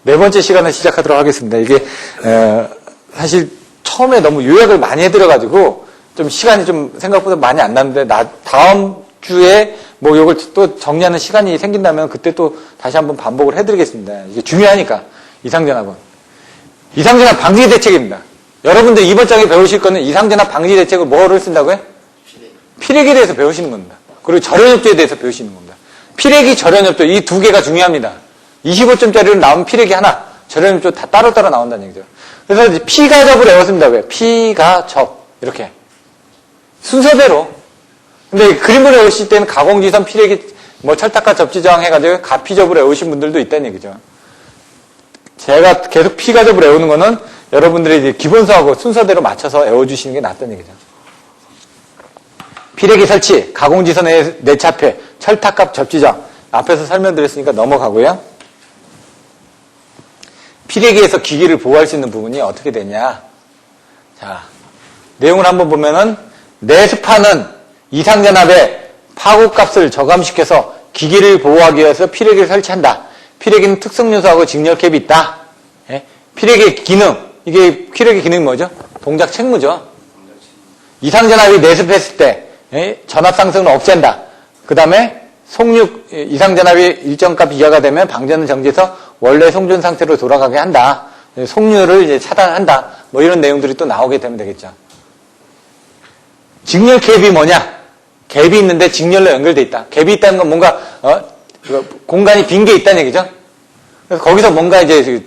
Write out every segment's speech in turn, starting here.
네 번째 시간을 시작하도록 하겠습니다. 이게 사실 처음에 너무 요약을 많이 해드려가지고 좀 시간이 좀 생각보다 많이 안 나는데 다음 주에 뭐 이걸 또 정리하는 시간이 생긴다면 그때 또 다시 한번 반복을 해드리겠습니다. 이게 중요하니까 이상전압은 이상전압 방지 대책입니다. 여러분들 이번 장에 배우실 거는 이상전압 방지 대책을 뭐를 쓴다고요? 피레기에 대해서 배우시는 겁니다. 그리고 절연협조에 대해서 배우시는 겁니다. 피레기, 절연협조 이 두 개가 중요합니다. 25점짜리로 나오면 피레기 하나, 절연협조 다 따로따로 나온다는 얘기죠. 그래서 이제 피가접을 외웠습니다. 왜? 피가접 이렇게 순서대로. 근데 그림을 외우실 때는 가공지선, 피레기, 뭐 철탁과 접지저항 해가지고 가피접을 외우신 분들도 있다는 얘기죠. 제가 계속 피가접을 외우는 거는 여러분들이 이제 기본서하고 순서대로 맞춰서 외워주시는 게 낫다는 얘기죠. 피레기 설치, 가공지선의 내차폐, 철탁갑 접지저항 앞에서 설명드렸으니까 넘어가고요. 피레기에서 기기를 보호할 수 있는 부분이 어떻게 되냐. 자, 내용을 한번 보면은 내습하는 이상전압의 파고값을 저감시켜서 기기를 보호하기 위해서 피레기를 설치한다. 피레기는 특성요소하고 직렬캡이 있다. 예? 피레기의 기능, 이게 피레기 기능이 뭐죠? 동작 책무죠. 이상전압이 내습했을 때 전압 상승을 억제한다. 그 다음에 속력, 이상전압이 일정 값 이하가 되면 방전을 정지해서 원래 송전 상태로 돌아가게 한다. 속류를 이제 차단한다. 뭐 이런 내용들이 또 나오게 되면 되겠죠. 직렬 갭이 뭐냐? 갭이 있는데 직렬로 연결돼 있다. 갭이 있다는 건 뭔가 공간이 빈 게 있다는 얘기죠. 그래서 거기서 뭔가 이제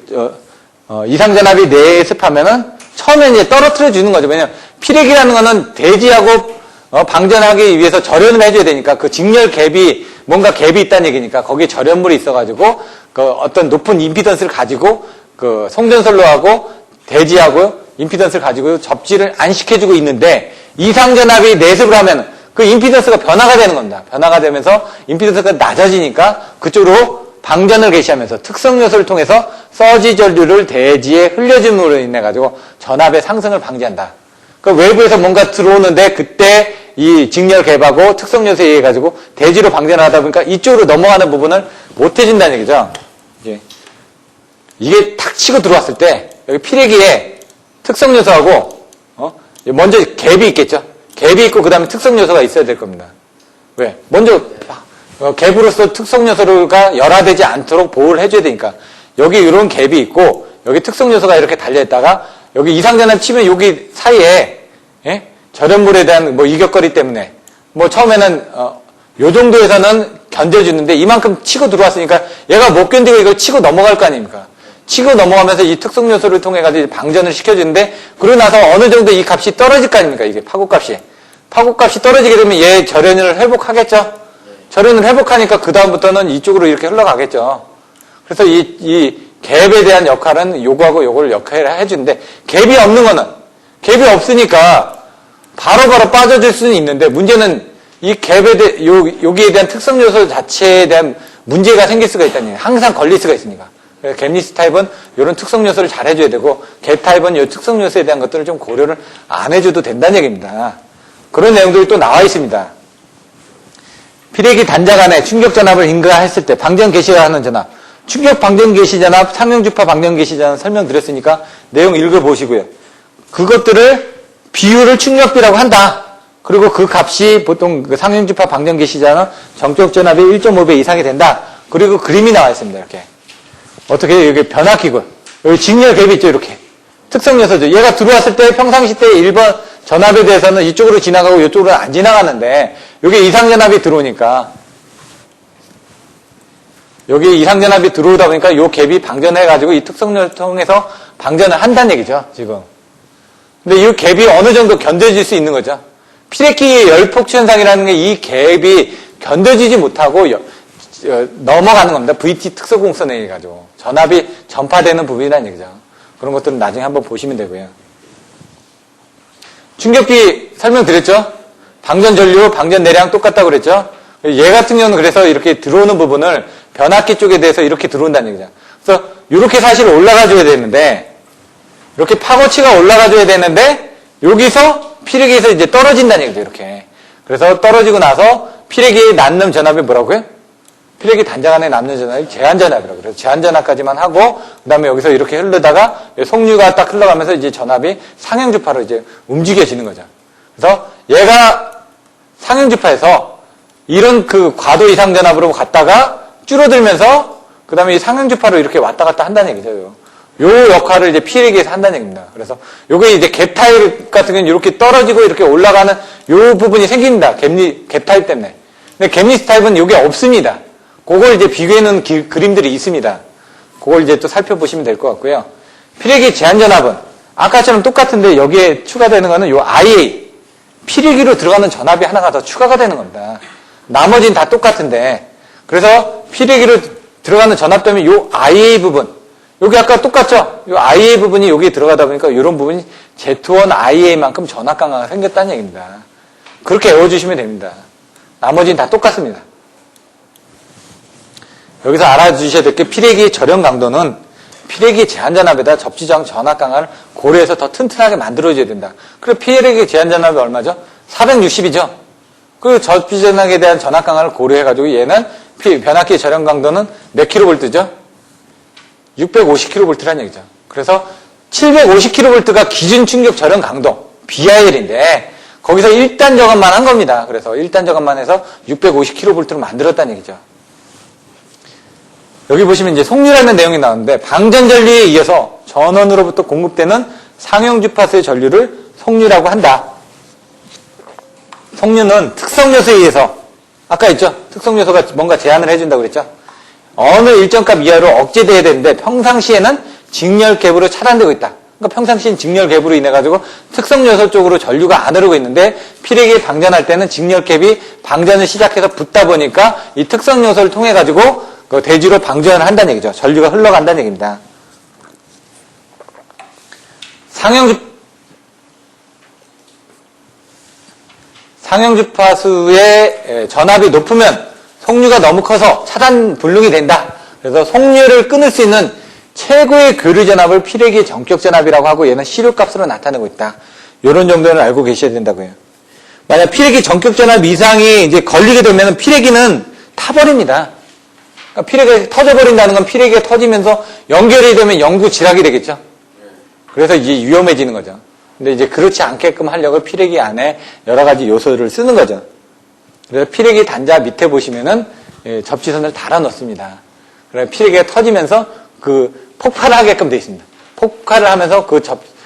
이상전압이 내습하면은 처음에 이제 떨어뜨려 주는 거죠. 왜냐면 피레기라는 거는 대지하고 방전하기 위해서 절연을 해줘야 되니까 그 직렬 갭이 뭔가 갭이 있다는 얘기니까 거기에 절연물이 있어가지고 그 어떤 높은 임피던스를 가지고 그 송전선로하고 대지하고 임피던스를 가지고 접지를 안 시켜주고 있는데 이상전압이 내습을 하면 그 임피던스가 변화가 되는 겁니다. 변화가 되면서 임피던스가 낮아지니까 그쪽으로 방전을 개시하면서 특성 요소를 통해서 서지 전류를 대지에 흘려줌으로 인해 가지고 전압의 상승을 방지한다. 그 외부에서 뭔가 들어오는데 그때 이 직렬 갭하고 특성 요소에 의해 가지고 대지로 방전을 하다 보니까 이쪽으로 넘어가는 부분을 못 해준다는 얘기죠. 이게 탁 치고 들어왔을 때 여기 피레기에 특성 요소하고 먼저 갭이 있겠죠. 갭이 있고 그 다음에 특성 요소가 있어야 될 겁니다. 왜? 먼저 갭으로서 특성 요소가 열화되지 않도록 보호를 해줘야 되니까 여기 이런 갭이 있고 여기 특성 요소가 이렇게 달려있다가 여기 이상전압 치면 여기 사이에 절연물에 대한 뭐 이격거리 때문에 뭐 처음에는 요 정도에서는 견뎌주는데 이만큼 치고 들어왔으니까 얘가 못 견디고 이걸 치고 넘어갈 거 아닙니까? 치고 넘어가면서 이 특성 요소를 통해 가지고 방전을 시켜주는데 그러고 나서 어느 정도 이 값이 떨어질 거 아닙니까? 이게 파고값이. 파고값이 떨어지게 되면 얘 절연을 회복하겠죠? 절연을 회복하니까 그 다음부터는 이쪽으로 이렇게 흘러가겠죠. 그래서 이 갭에 대한 역할은 요거하고 요거를 역할을 해주는데 갭이 없는 거는 갭이 없으니까 바로바로 빠져줄 수는 있는데 문제는 이 갭에 대한 여기에 대한 특성 요소 자체에 대한 문제가 생길 수가 있다는 얘기예요. 항상 걸릴 수가 있으니까. 갭리스 타입은 이런 특성 요소를 잘 해줘야 되고 갭 타입은 이 특성 요소에 대한 것들을 좀 고려를 안 해줘도 된다는 얘기입니다. 그런 내용들이 또 나와 있습니다. 피레기 단자 간에 충격 전압을 인가했을 때 방전 개시가 하는 전압, 충격 방전 개시 전압, 상용주파 방전 개시 전압 설명드렸으니까 내용 읽어보시고요. 그것들을 비율을 충격비라고 한다. 그리고 그 값이 보통 그 상용주파 방전 개시 전압 정적 전압이 1.5배 이상이 된다. 그리고 그림이 나와 있습니다. 이렇게. 어떻게 여기 변화기구 여기 직렬 갭이 있죠. 이렇게 특성 요소죠. 얘가 들어왔을 때 평상시 때 1번 전압에 대해서는 이쪽으로 지나가고 이쪽으로 안 지나가는데 여기 이상전압이 들어오니까 여기 이상전압이 들어오다 보니까 이 갭이 방전해가지고 이 특성을 통해서 방전을 한다는 얘기죠. 지금 근데 이 갭이 어느 정도 견뎌질 수 있는 거죠. 피레기의 열폭주 현상이라는 게 이 갭이 견뎌지지 못하고 넘어가는 겁니다. VT 특수공선에 의해 가지고 전압이 전파되는 부분이라는 얘기죠. 그런 것들은 나중에 한번 보시면 되고요. 충격비 설명드렸죠? 방전 전류, 방전 내량 똑같다고 그랬죠? 얘 같은 경우는 그래서 이렇게 들어오는 부분을 변압기 쪽에 대해서 이렇게 들어온다는 얘기죠. 그래서 이렇게 사실 올라가줘야 되는데 이렇게 파고치가 올라가줘야 되는데 여기서 피레기에서 이제 떨어진다는 얘기죠. 이렇게. 그래서 떨어지고 나서 피레기의 낳는 전압이 뭐라고요? 피레기 단자 간에 남는 전압이 제한전압이라고 그래요. 제한전압까지만 하고 그 다음에 여기서 이렇게 흐르다가 송유가 딱 흘러가면서 이제 전압이 상향주파로 이제 움직여지는 거죠. 그래서 얘가 상향주파에서 이런 그 과도 이상 전압으로 갔다가 줄어들면서 그 다음에 이 상향주파로 이렇게 왔다 갔다 한다는 얘기죠. 요 역할을 이제 피레기에서 한다는 얘기입니다. 그래서 요게 이제 갭 타입 같은 경우는 이렇게 떨어지고 이렇게 올라가는 요 부분이 생깁니다. 갭 타입 때문에. 근데 갭리스 타입은 요게 없습니다. 그걸 이제 비교해 놓은 그림들이 있습니다. 그걸 이제 또 살펴보시면 될 것 같고요. 피레기 제한전압은 아까처럼 똑같은데 여기에 추가되는 거는 요 IA, 피레기로 들어가는 전압이 하나가 더 추가가 되는 겁니다. 나머지는 다 똑같은데, 그래서 피레기로 들어가는 전압 때문에 요 IA 부분, 여기 아까 똑같죠? 요 IA 부분이 여기 들어가다 보니까 이런 부분이 Z1 IA만큼 전압 강화가 생겼다는 얘기입니다. 그렇게 외워주시면 됩니다. 나머지는 다 똑같습니다. 여기서 알아주셔야 될 게 피레기 절연 강도는 피레기 제한전압에다 접지장 전압 강화를 고려해서 더 튼튼하게 만들어줘야 된다. 그리고 피레기 제한전압이 얼마죠? 460이죠? 그 접지전압에 대한 전압 강화를 고려해가지고 얘는 변압기 절연 강도는 몇 킬로볼트죠? 650kV라는 얘기죠. 그래서 750kV가 기준 충격 절연 강도, BIL인데, 거기서 1단 저감만 한 겁니다. 그래서 1단 저감만 해서 650kV로 만들었다는 얘기죠. 여기 보시면 이제 송유라는 내용이 나오는데, 방전 전류에 이어서 전원으로부터 공급되는 상형주파수의 전류를 송유라고 한다. 송유는 특성 요소에 의해서, 아까 있죠? 특성 요소가 뭔가 제한을 해준다고 그랬죠? 어느 일정 값 이하로 억제돼야 되는데 평상시에는 직렬 갭으로 차단되고 있다. 그러니까 평상시엔 직렬 갭으로 인해가지고 특성 요소 쪽으로 전류가 안 흐르고 있는데 피레기 방전할 때는 직렬 갭이 방전을 시작해서 붙다 보니까 이 특성 요소를 통해가지고 그 대지로 방전을 한다는 얘기죠. 전류가 흘러간다는 얘기입니다. 상형주파수의 전압이 높으면 송유가 너무 커서 차단 불능이 된다. 그래서 송유를 끊을 수 있는 최고의 교류 전압을 피레기의 정격 전압이라고 하고 얘는 시료값으로 나타내고 있다. 이런 정도는 알고 계셔야 된다고요. 만약 피레기 정격 전압 이상이 이제 걸리게 되면 피레기는 타버립니다. 그러니까 피레기가 터져버린다는 건 피레기가 터지면서 연결이 되면 영구 지락이 되겠죠. 그래서 이제 위험해지는 거죠. 근데 이제 그렇지 않게끔 하려고 피레기 안에 여러 가지 요소를 쓰는 거죠. 그래서 피레기 단자 밑에 보시면은 접지선을 달아 놓습니다. 그래서 피레기가 터지면서 그 폭발을 하게끔 되어 있습니다. 폭발을 하면서 그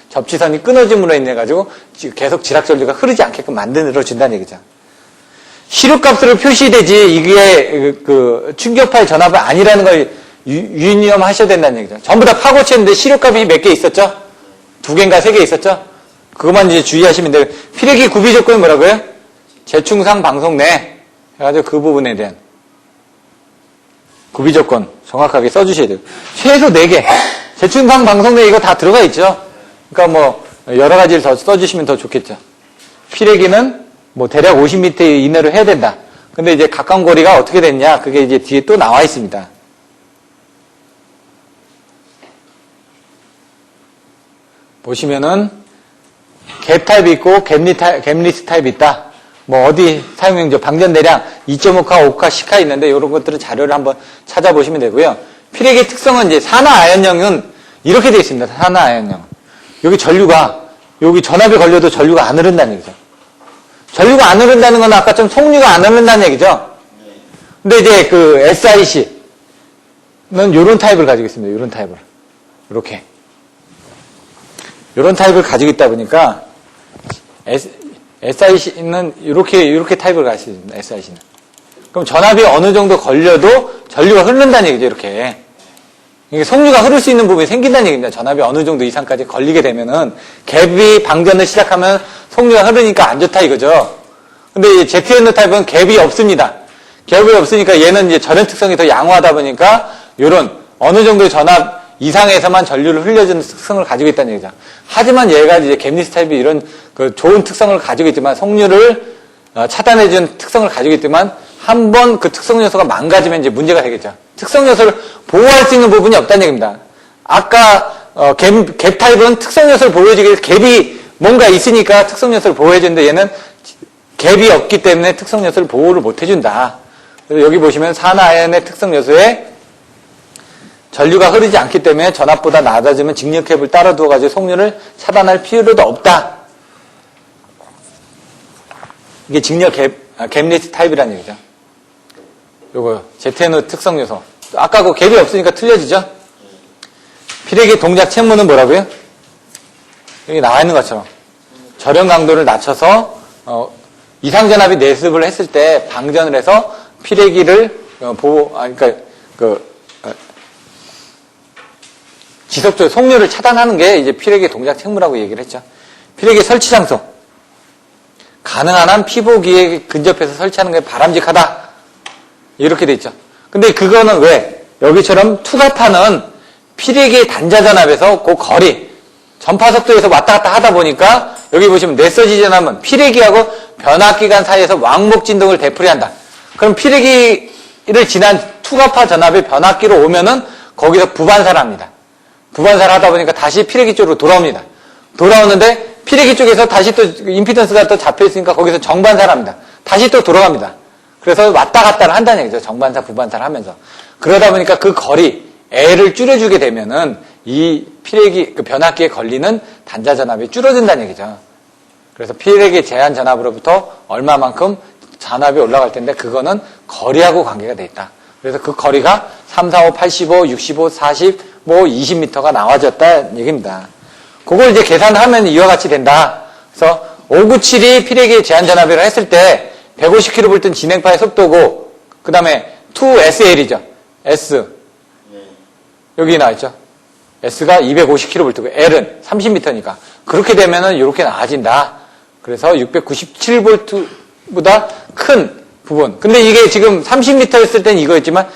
접지선이 끊어짐으로 인해 가지고 계속 지락전류가 흐르지 않게끔 만들어준다는 얘기죠. 시료값으로 표시되지 이게 그 충격파의 전압은 아니라는 걸 유념하셔야 된다는 얘기죠. 전부 다 파고치는데 시료값이 몇 개 있었죠? 2개인가 3개 있었죠? 그것만 이제 주의하시면 돼요. 피레기 구비 조건이 뭐라고요? 재충상 방송 내 해가지고 그 부분에 대한 구비 조건 정확하게 써주셔야 돼요. 최소 4개. 재충상 방송 내 이거 다 들어가 있죠. 그러니까 뭐 여러 가지를 더 써주시면 더 좋겠죠. 피레기는 뭐 대략 50m 이내로 해야 된다. 근데 이제 가까운 거리가 어떻게 됐냐? 그게 이제 뒤에 또 나와 있습니다. 보시면은 갭 타입이 있고 갭리스 타입이 있다. 뭐 어디 사용용죠? 방전 대량 2.5카, 5카, 10카 있는데 이런 것들은 자료를 한번 찾아보시면 되고요. 피레기 특성은 이제 산화 아연형은 이렇게 되어 있습니다. 산화 아연형. 여기 전류가 여기 전압이 걸려도 전류가 안 흐른다는 얘기죠. 전류가 안 흐른다는 건 아까처럼 송유가 안 흐른다는 얘기죠. 근데 이제 그 SIC는 이런 타입을 가지고 있습니다. 이런 타입을. 이렇게. 이런 타입을 가지고 있다 보니까 SIC는 이렇게 타입을 가지고 있습니다. SIC는. 그럼 전압이 어느 정도 걸려도 전류가 흐른다는 얘기죠. 이렇게. 이게 송유가 흐를 수 있는 부분이 생긴다는 얘기입니다. 전압이 어느 정도 이상까지 걸리게 되면은 갭이 방전을 시작하면 송유가 흐르니까 안 좋다 이거죠. 근데 이 ZN 타입은 갭이 없습니다. 갭이 없으니까 얘는 이제 절연 특성이 더 양호하다 보니까 이런 어느 정도의 전압 이상에서만 전류를 흘려주는 특성을 가지고 있다는 얘기죠. 하지만 얘가 이제 갭리스 타입이 이런 그 좋은 특성을 가지고 있지만 송유를 차단해주는 특성을 가지고 있지만 한번 그 특성 요소가 망가지면 이제 문제가 되겠죠. 특성 요소를 보호할 수 있는 부분이 없다는 얘기입니다. 아까 갭 타입은 특성 요소를 보호해주기 위해서 갭이 뭔가 있으니까 특성 요소를 보호해주는데 얘는 갭이 없기 때문에 특성 요소를 보호를 못 해준다. 그래서 여기 보시면 산화아연의 특성 요소에 전류가 흐르지 않기 때문에 전압보다 낮아지면 직력캡을 따라 두어가지고 속류를 차단할 필요도 없다. 이게 갭리스트 타입이라는 얘기죠. 요거 ZNO 특성 요소. 아까 그 갭이 없으니까 틀려지죠? 피레기 동작 책무는 뭐라고요? 여기 나와 있는 것처럼 절연 강도를 낮춰서 이상전압이 내습을 했을 때 방전을 해서 피레기를 지속적으로 속류를 차단하는 게 이제 피레기 동작 책무라고 얘기를 했죠. 피레기 설치 장소. 가능한 한 피보기에 근접해서 설치하는 게 바람직하다. 이렇게 돼 있죠. 근데 그거는 왜? 여기처럼 투과파는 피레기의 단자전압에서 그 거리, 전파속도에서 왔다 갔다 하다 보니까 여기 보시면 내서지 전압은 피레기하고 변압기관 사이에서 왕복 진동을 되풀이한다. 그럼 피레기를 지난 투과파 전압이 변압기로 오면은 거기서 부반사를 합니다. 부반사를 하다 보니까 다시 피레기 쪽으로 돌아옵니다. 돌아오는데 피레기 쪽에서 다시 또 임피던스가 또 잡혀있으니까 거기서 정반사를 합니다. 다시 또 돌아갑니다. 그래서 왔다 갔다를 한다는 얘기죠. 정반사, 부반사를 하면서. 그러다 보니까 그 거리, L을 줄여주게 되면은 이 피레기, 그 변압기에 걸리는 단자 전압이 줄어든다는 얘기죠. 그래서 피레기 제한 전압으로부터 얼마만큼 전압이 올라갈 텐데 그거는 거리하고 관계가 돼 있다. 그래서 그 거리가 3, 4, 5, 85, 65, 40, 20m가 나와졌다는 얘기입니다. 그걸 이제 계산하면 이와 같이 된다. 그래서 597이 피레기 제한 전압이라고 했을 때 150kV 진행파의 속도고 그 다음에 2SL이죠. S. 여기 나와있죠. S가 250kV고 L은 30m니까 그렇게 되면은 이렇게 나아진다. 그래서 697V보다 큰 부분. 근데 이게 지금 30m였을 땐 이거였지만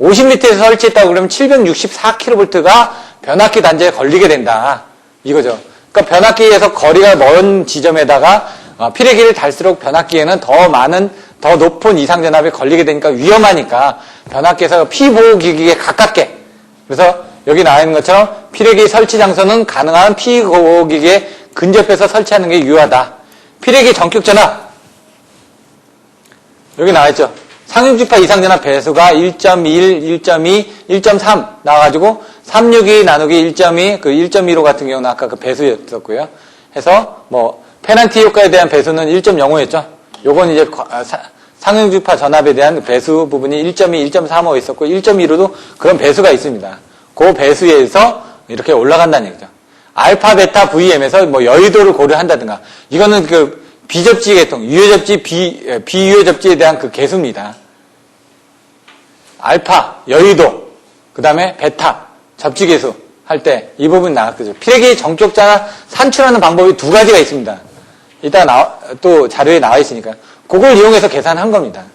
50m에서 설치했다고 그러면 764kV가 변압기 단자에 걸리게 된다. 이거죠. 그러니까 변압기에서 거리가 먼 지점에다가 피레기를 달수록 변압기에는 더 높은 이상전압이 걸리게 되니까 위험하니까 변압기에서 피보호기기에 가깝게. 그래서 여기 나와 있는 것처럼 피레기 설치 장소는 가능한 피보호기기에 근접해서 설치하는 게 유효하다. 피레기 전격 전압. 여기 나와 있죠. 상륙주파 이상전압 배수가 1.1, 1.2, 1.3 나와가지고 362 나누기 1.2, 그 1.15 같은 경우는 아까 그 배수였었고요. 해서 페널티 효과에 대한 배수는 1.05였죠. 요건 이제 상륙주파 전압에 대한 배수 부분이 1.2, 1.35 있었고 1.15도 그런 배수가 있습니다. 그 배수에 의해서 이렇게 올라간다는 얘기죠. 알파, 베타, VM에서 여의도를 고려한다든가 이거는 그 비접지 계통, 유효접지, 비유효 접지에 대한 그 계수입니다. 알파, 여의도, 그 다음에 베타, 접지 계수 할 때 이 부분이 나왔거든요. 피레기 정격자 산출하는 방법이 두 가지가 있습니다. 이따가 또 자료에 나와 있으니까 그걸 이용해서 계산한 겁니다.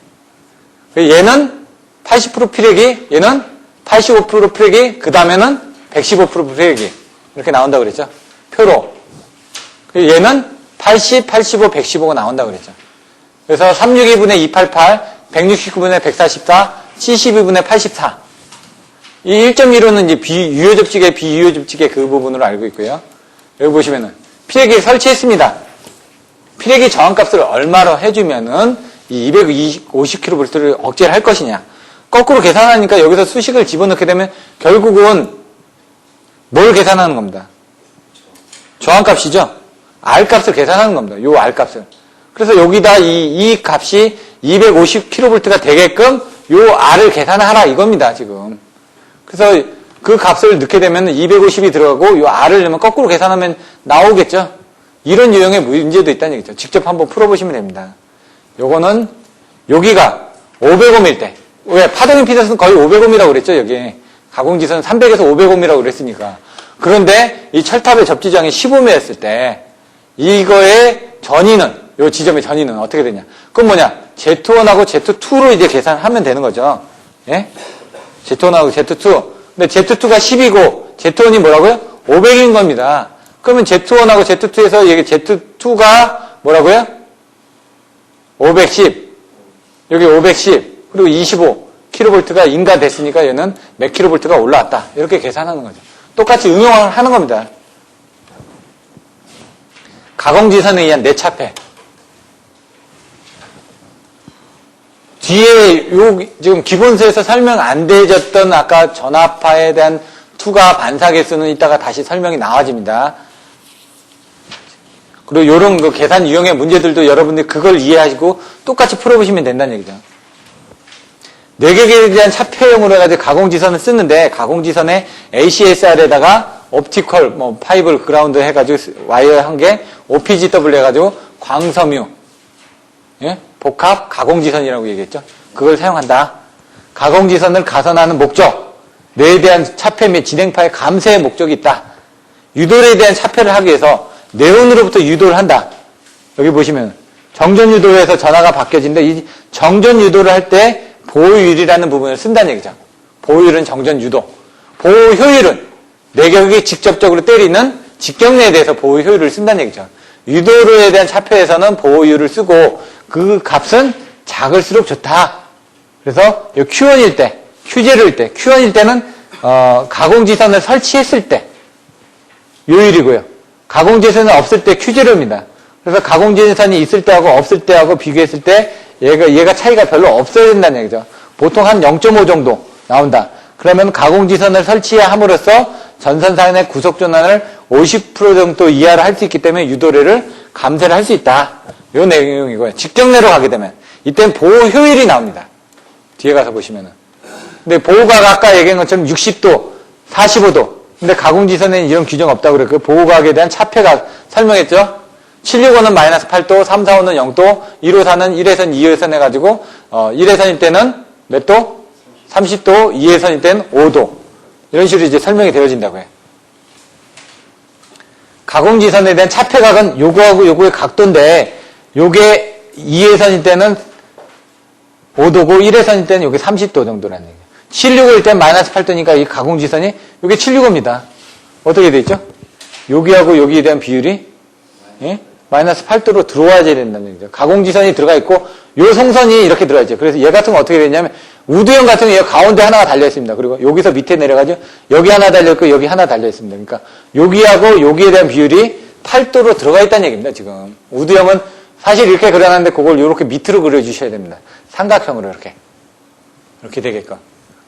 얘는 80% 피레기, 얘는 85% 피레기, 그 다음에는 115% 피레기 이렇게 나온다고 그랬죠. 표로. 얘는 80, 85, 115가 나온다고 그랬죠. 그래서 362분의 288, 169분의 144, 72분의 84. 이 1.15는 이제 비유효 접지계 그 부분으로 알고 있고요. 여기 보시면은 피레기 설치했습니다. 피레기 저항값을 얼마로 해주면은 이 250kV를 억제를 할 것이냐. 거꾸로 계산하니까 여기서 수식을 집어넣게 되면 결국은 뭘 계산하는 겁니다. 저항값이죠. R값을 계산하는 겁니다. 요 R값을. 그래서 여기다 이 값이 250kV가 되게끔 요 R을 계산하라 이겁니다, 지금. 그래서 그 값을 넣게 되면 250이 들어가고 요 R을 넣으면 거꾸로 계산하면 나오겠죠? 이런 유형의 문제도 있다는 얘기죠. 직접 한번 풀어보시면 됩니다. 요거는 여기가 500ohm일 때. 왜? 파동 임피던스는 거의 500ohm이라고 그랬죠, 여기. 가공지선은 300에서 500ohm이라고 그랬으니까. 그런데 이 철탑의 접지장이 10ohm였을 때 이거의 전위는, 요 지점의 전위는 어떻게 되냐? 그건 뭐냐? Z1하고 Z2로 이제 계산하면 되는 거죠. 예? Z1하고 Z2. 근데 Z2가 10이고, Z1이 뭐라고요? 500인 겁니다. 그러면 Z1하고 Z2에서 여기 Z2가 뭐라고요? 510. 여기 510. 그리고 25kV가 인가됐으니까 얘는 몇 kV가 올라왔다. 이렇게 계산하는 거죠. 똑같이 응용하는 겁니다. 가공지선에 의한 내차폐. 뒤에 지금 기본서에서 설명 안 되어졌던 아까 전압파에 대한 투과 반사 개수는 이따가 다시 설명이 나와집니다. 그리고 요런 그 계산 유형의 문제들도 여러분들이 그걸 이해하시고 똑같이 풀어보시면 된다는 얘기죠. 내격에 대한 차폐용으로 해가지고 가공지선을 쓰는데, 가공지선에 ACSR에다가 옵티컬, 파이블 그라운드 해가지고 와이어 한 개, OPGW 해가지고 광섬유, 예? 복합 가공지선이라고 얘기했죠. 그걸 사용한다. 가공지선을 가선하는 목적, 뇌에 대한 차폐 및 진행파의 감쇄의 목적이 있다. 유도에 대한 차폐를 하기 위해서 네온으로부터 유도를 한다. 여기 보시면 정전 유도에서 전하가 바뀌어진데, 이 정전 유도를 할 때 보호율이라는 부분을 쓴다는 얘기죠. 보호율은 정전 유도. 보호 효율은 내격이 직접적으로 때리는 직경내에 대해서 보호 효율을 쓴다는 얘기죠. 유도에 대한 차폐에서는 보호율을 쓰고 그 값은 작을수록 좋다. 그래서 Q1일 때, Q0일 때, Q1일 때는 가공지선을 설치했을 때 요율이고요. 가공지선은 없을 때 Q0입니다. 그래서 가공지선이 있을 때하고 없을 때하고 비교했을 때 얘가 차이가 별로 없어야 된다는 얘기죠. 보통 한 0.5 정도 나온다. 그러면 가공지선을 설치함으로써 전선상의 구속전환을 50% 정도 이하로 할 수 있기 때문에 유도례를 감쇄를 할 수 있다. 이 내용이고요. 직경내로 가게 되면 이때는 보호 효율이 나옵니다. 뒤에 가서 보시면은. 근데 보호가 아까 얘기한 것처럼 60도, 45도. 근데 가공지선에는 이런 규정 없다고 그랬고요. 보호각에 대한 차폐가 설명했죠. 765는 마이너스 8도, 345는 0도, 154는 1회선, 2회선 해가지고 1회선일 때는 몇 도? 30도, 2회선일 때는 5도. 이런 식으로 이제 설명이 되어진다고 해요. 가공지선에 대한 차폐각은 요거하고 요거의 각도인데, 요게 2회선일 때는 5도고 1회선일 때는 요게 30도 정도라는 얘기예요. 765일 때는 마이너스 8도니까 이 가공지선이 요게 765입니다. 어떻게 돼 있죠? 여기하고 여기에 대한 비율이 예? 마이너스 8도로 들어와야 된다는 얘기죠. 가공지선이 들어가 있고 요 송선이 이렇게 들어가 있죠. 그래서 얘 같은 건 어떻게 되냐면 우드형 같은 경우 가운데 하나가 달려 있습니다. 그리고 여기서 밑에 내려가지고 여기 하나 달려 있고 여기 하나 달려 있습니다. 그러니까 여기하고 여기에 대한 비율이 8도로 들어가 있다는 얘기입니다. 지금 우드형은 사실 이렇게 그려놨는데 그걸 이렇게 밑으로 그려주셔야 됩니다. 삼각형으로 이렇게 되게끔.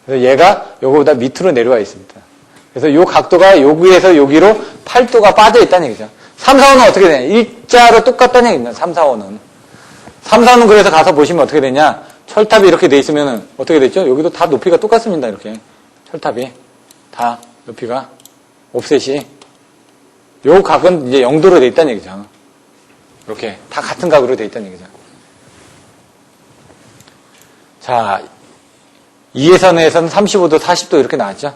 그래서 얘가 요거보다 밑으로 내려와 있습니다. 그래서 요 각도가 여기에서 여기로 8도가 빠져 있다는 얘기죠. 3, 4, 5는 어떻게 되냐? 일자로 똑같다는 얘기입니다. 3, 4, 5는. 3, 4, 5는 그래서 가서 보시면 어떻게 되냐? 철탑이 이렇게 돼 있으면 어떻게 됐죠? 여기도 다 높이가 똑같습니다. 이렇게. 철탑이. 다 높이가. 옵셋이. 요 각은 이제 0도로 돼 있다는 얘기죠. 이렇게. 다 같은 각으로 돼 있다는 얘기죠. 자, 2회선에서는 35도, 40도 이렇게 나왔죠.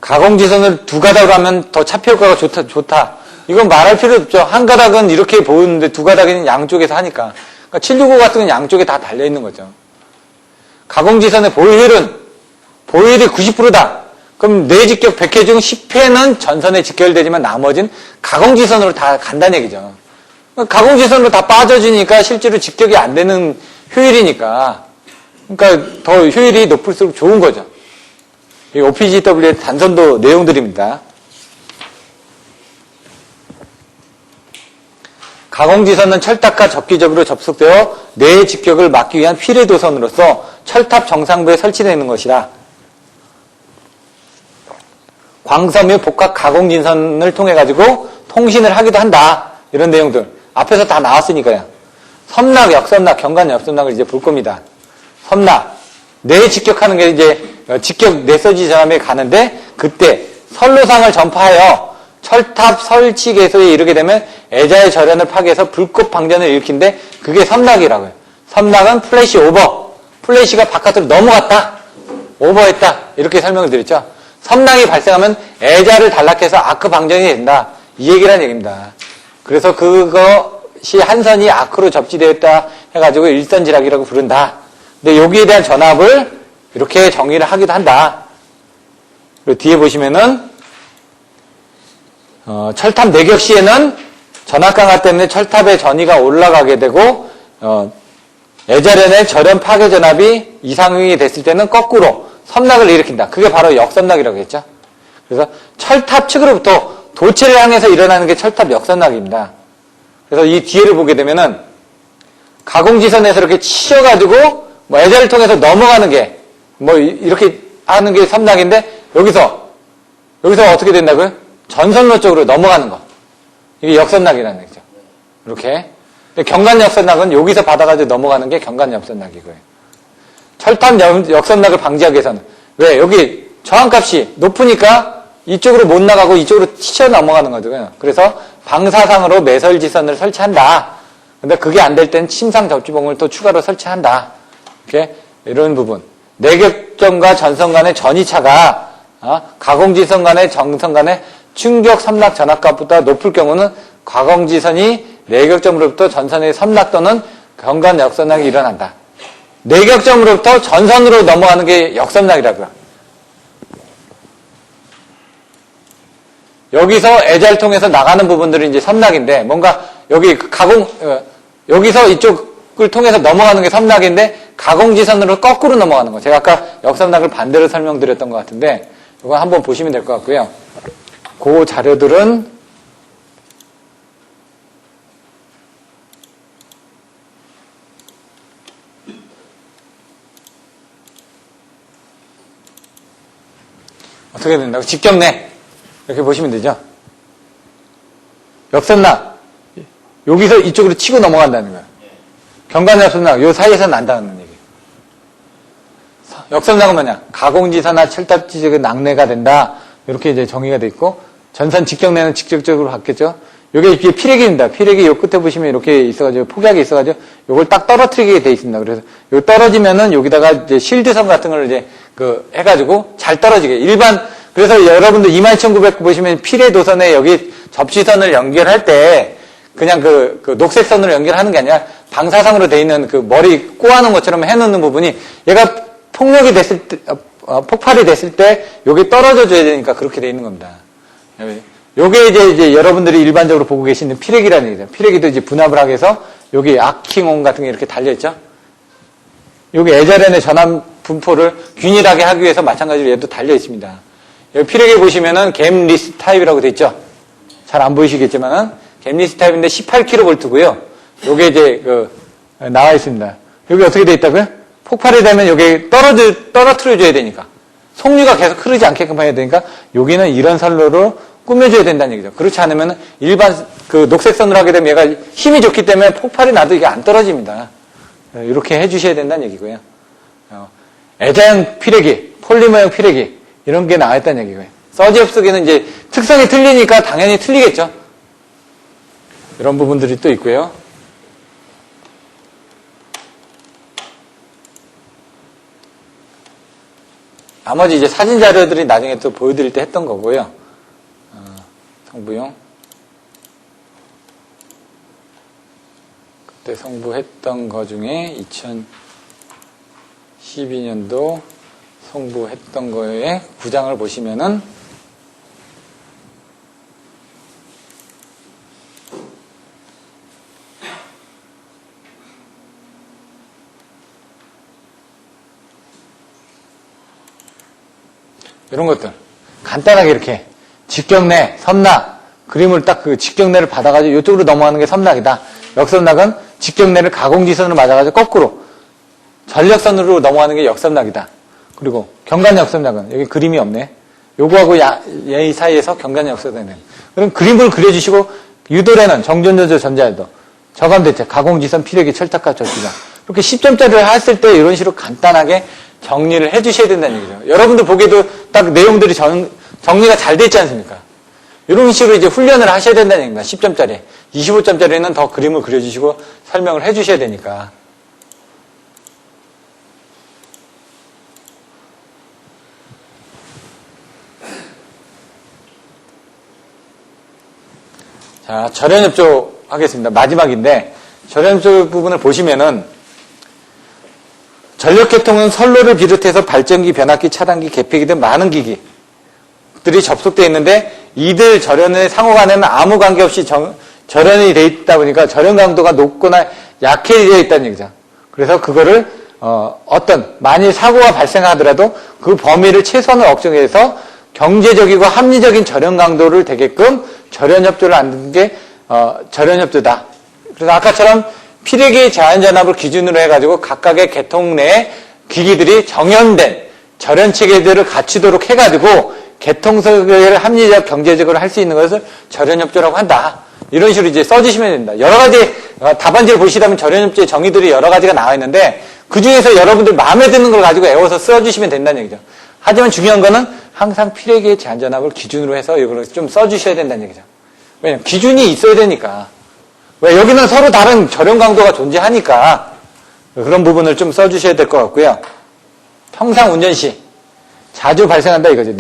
가공지선을 두 가닥으로 하면 더 차폐효과가 좋다. 이건 말할 필요 없죠. 한 가닥은 이렇게 보이는데 두 가닥은 양쪽에서 하니까. 그러니까 765 같은 건 양쪽에 다 달려있는 거죠. 가공지선의 보유율이 90%다. 그럼 내 직격 100회 중 10회는 전선에 직결되지만 나머지는 가공지선으로 다 간다는 얘기죠. 가공지선으로 다 빠져주니까 실제로 직격이 안 되는 효율이니까. 그러니까 더 효율이 높을수록 좋은 거죠. 이 OPGW의 단선도 내용들입니다. 가공지선은 철탑과 접기적으로 접속되어 뇌의 직격을 막기 위한 피레도선으로서 철탑 정상부에 설치되어 있는 것이라. 광섬유 복합 가공지선을 통해 가지고 통신을 하기도 한다. 이런 내용들 앞에서 다 나왔으니까요. 섬락, 역섬락, 경관 역섬락을 이제 볼 겁니다. 섬락, 뇌에 직격하는 게 이제 직격 뇌서지 전압에 가는데 그때 선로상을 전파하여 철탑 설치 개소에 이르게 되면 애자의 절연을 파괴해서 불꽃 방전을 일으킨데 그게 섬락이라고요. 섬락은 플래시 오버. 플래시가 바깥으로 넘어갔다. 오버했다. 이렇게 설명을 드렸죠. 섬락이 발생하면 애자를 단락해서 아크 방전이 된다. 이 얘기란 얘기입니다. 그래서 그것이 한 선이 아크로 접지되었다 해가지고 일선지락이라고 부른다. 근데 여기에 대한 전압을 이렇게 정의를 하기도 한다. 그리고 뒤에 보시면은 철탑 내격 시에는 전압 강화 때문에 철탑의 전위가 올라가게 되고 애자련의 절연 파괴 전압이 이상이 됐을 때는 거꾸로 섬락을 일으킨다. 그게 바로 역섬락이라고 했죠. 그래서 철탑 측으로부터 도체를 향해서 일어나는 게 철탑 역섬락입니다. 그래서 이 뒤에를 보게 되면은 가공지선에서 이렇게 치여가지고 뭐 애자를 통해서 넘어가는 게 뭐 이렇게 하는 게 삼락인데 여기서 어떻게 된다고요? 전선로 쪽으로 넘어가는 거. 이게 역선락이라는 얘기죠. 이렇게. 경관 역선락은 여기서 받아가지고 넘어가는 게 경관 역선락이고요. 철탑 역선락을 방지하기 위해서는 왜? 여기 저항값이 높으니까 이쪽으로 못 나가고 이쪽으로 치쳐 넘어가는 거죠. 그래서 방사상으로 매설지선을 설치한다. 근데 그게 안 될 땐 침상 접지봉을 또 추가로 설치한다. 이렇게 이런 부분. 내격전과 전선 간의 전이차가 가공지선 간의 정선 간의 충격 삼락 전압값보다 높을 경우는 가공지선이 내격점으로부터 전선의 삼락 또는 경관 역선락이 일어난다. 내격점으로부터 전선으로 넘어가는 게 역선락이라고요. 여기서 애자를 통해서 나가는 부분들이 이제 삼락인데 뭔가 여기 여기서 이쪽을 통해서 넘어가는 게 삼락인데 가공지선으로 거꾸로 넘어가는 거. 제가 아까 역삼락을 반대로 설명드렸던 것 같은데 이거 한번 보시면 될 것 같고요. 그 자료들은 어떻게 된다고? 직경내 이렇게 보시면 되죠. 역선락 여기서 이쪽으로 치고 넘어간다는 거예요. 경관역선락 요 사이에서 난다는 얘기예요. 역선락은 뭐냐? 가공지선이나 철탑지적의 낙내가 된다. 이렇게 이제 정의가 돼 있고 전선 직경내는 직접적으로 받겠죠. 요게 이게 피레기입니다. 피레기 요 끝에 보시면 이렇게 있어가지고 폭약이 있어가지고 요걸 딱 떨어뜨리게 돼 있습니다. 그래서 요 떨어지면은 여기다가 이제 실드선 같은 걸 이제 해가지고 잘 떨어지게 그래서 여러분들 22,900 보시면 피레 도선에 여기 접지선을 연결할 때 그냥 그 녹색 선으로 연결하는 게 아니라 방사선으로 돼 있는 그 머리 꼬아놓은 것처럼 해놓는 부분이 얘가 폭력이 됐을 때 폭발이 됐을 때 여기 떨어져 줘야 되니까 그렇게 돼 있는 겁니다. 요게 이제 여러분들이 일반적으로 보고 계시는 피레기라는 얘기죠. 피레기도 이제 분압을 하기 위해서 여기 아킹온 같은 게 이렇게 달려있죠. 여기 애자련의 전압 분포를 균일하게 하기 위해서 마찬가지로 얘도 달려있습니다. 여기 피레기 보시면은 겜리스 타입이라고 돼 있죠. 잘 안 보이시겠지만은 겜리스 타입인데 18kV고요. 요게 이제 나와 있습니다. 여기 어떻게 돼 있다고요? 폭발이 되면 여기 떨어뜨려 줘야 되니까. 속류가 계속 흐르지 않게끔 해야 되니까 여기는 이런 선로로 꾸며줘야 된다는 얘기죠. 그렇지 않으면 일반 녹색 선으로 하게 되면 얘가 힘이 좋기 때문에 폭발이 나도 이게 안 떨어집니다. 이렇게 해주셔야 된다는 얘기고요. 애자형 피레기, 폴리머형 피레기 이런 게 나와 있다는 얘기고요. 서지 흡수기는 이제 특성이 틀리니까 당연히 틀리겠죠. 이런 부분들이 또 있고요. 나머지 이제 사진 자료들이 나중에 또 보여드릴 때 했던 거고요. 성부용. 그때 성부했던 거 중에 2012년도 성부했던 거에 9장을 보시면은 이런 것들 간단하게 이렇게 직경내, 섬락 그림을 딱 그 직경내를 받아가지고 이쪽으로 넘어가는 게 섬락이다. 역섬락은 직경내를 가공지선으로 맞아가지고 거꾸로 전력선으로 넘어가는 게 역섬락이다. 그리고 경관 역섬락은 여기 그림이 없네. 요거하고 얘 사이에서 경관 역섬락이 그럼 그림을 그려주시고 유도래는 정전조절 전자에도 저감대체 가공지선 피레기 철탑과 절지가 이렇게 10점짜리를 했을 때 이런 식으로 간단하게 정리를 해주셔야 된다는 얘기죠. 여러분들 보기에도 딱 내용들이 정리가 잘 돼 있지 않습니까? 이런 식으로 이제 훈련을 하셔야 된다는 얘기입니다. 10점짜리. 25점짜리는 더 그림을 그려주시고 설명을 해주셔야 되니까. 자, 절연협조 하겠습니다. 마지막인데, 절연협조 부분을 보시면은, 전력계통은 선로를 비롯해서 발전기, 변압기, 차단기, 계폐기 등 많은 기기들이 접속되어 있는데 이들 절연의 상호간에는 아무 관계없이 절연이 되어 있다 보니까 절연 강도가 높거나 약해져 있다는 얘기죠. 그래서 그거를 만일 사고가 발생하더라도 그 범위를 최선을 억정해서 경제적이고 합리적인 절연 강도를 되게끔 절연협조를 만든 게 절연협조다. 그래서 아까처럼 피레기 제한전압을 기준으로 해가지고 각각의 계통 내 기기들이 정연된 절연체계들을 갖추도록 해가지고 계통설계를 합리적, 경제적으로 할 수 있는 것을 절연협조라고 한다. 이런 식으로 이제 써주시면 됩니다. 여러 가지 답안지를 보시다면 절연협조의 정의들이 여러 가지가 나와 있는데 그 중에서 여러분들 마음에 드는 걸 가지고 애워서 써주시면 된다는 얘기죠. 하지만 중요한 거는 항상 피레기의 제한전압을 기준으로 해서 이걸 좀 써주셔야 된다는 얘기죠. 왜냐면 기준이 있어야 되니까. 왜 여기는 서로 다른 절연 강도가 존재하니까 그런 부분을 좀 써주셔야 될 것 같고요. 평상 운전 시 자주 발생한다 이거죠.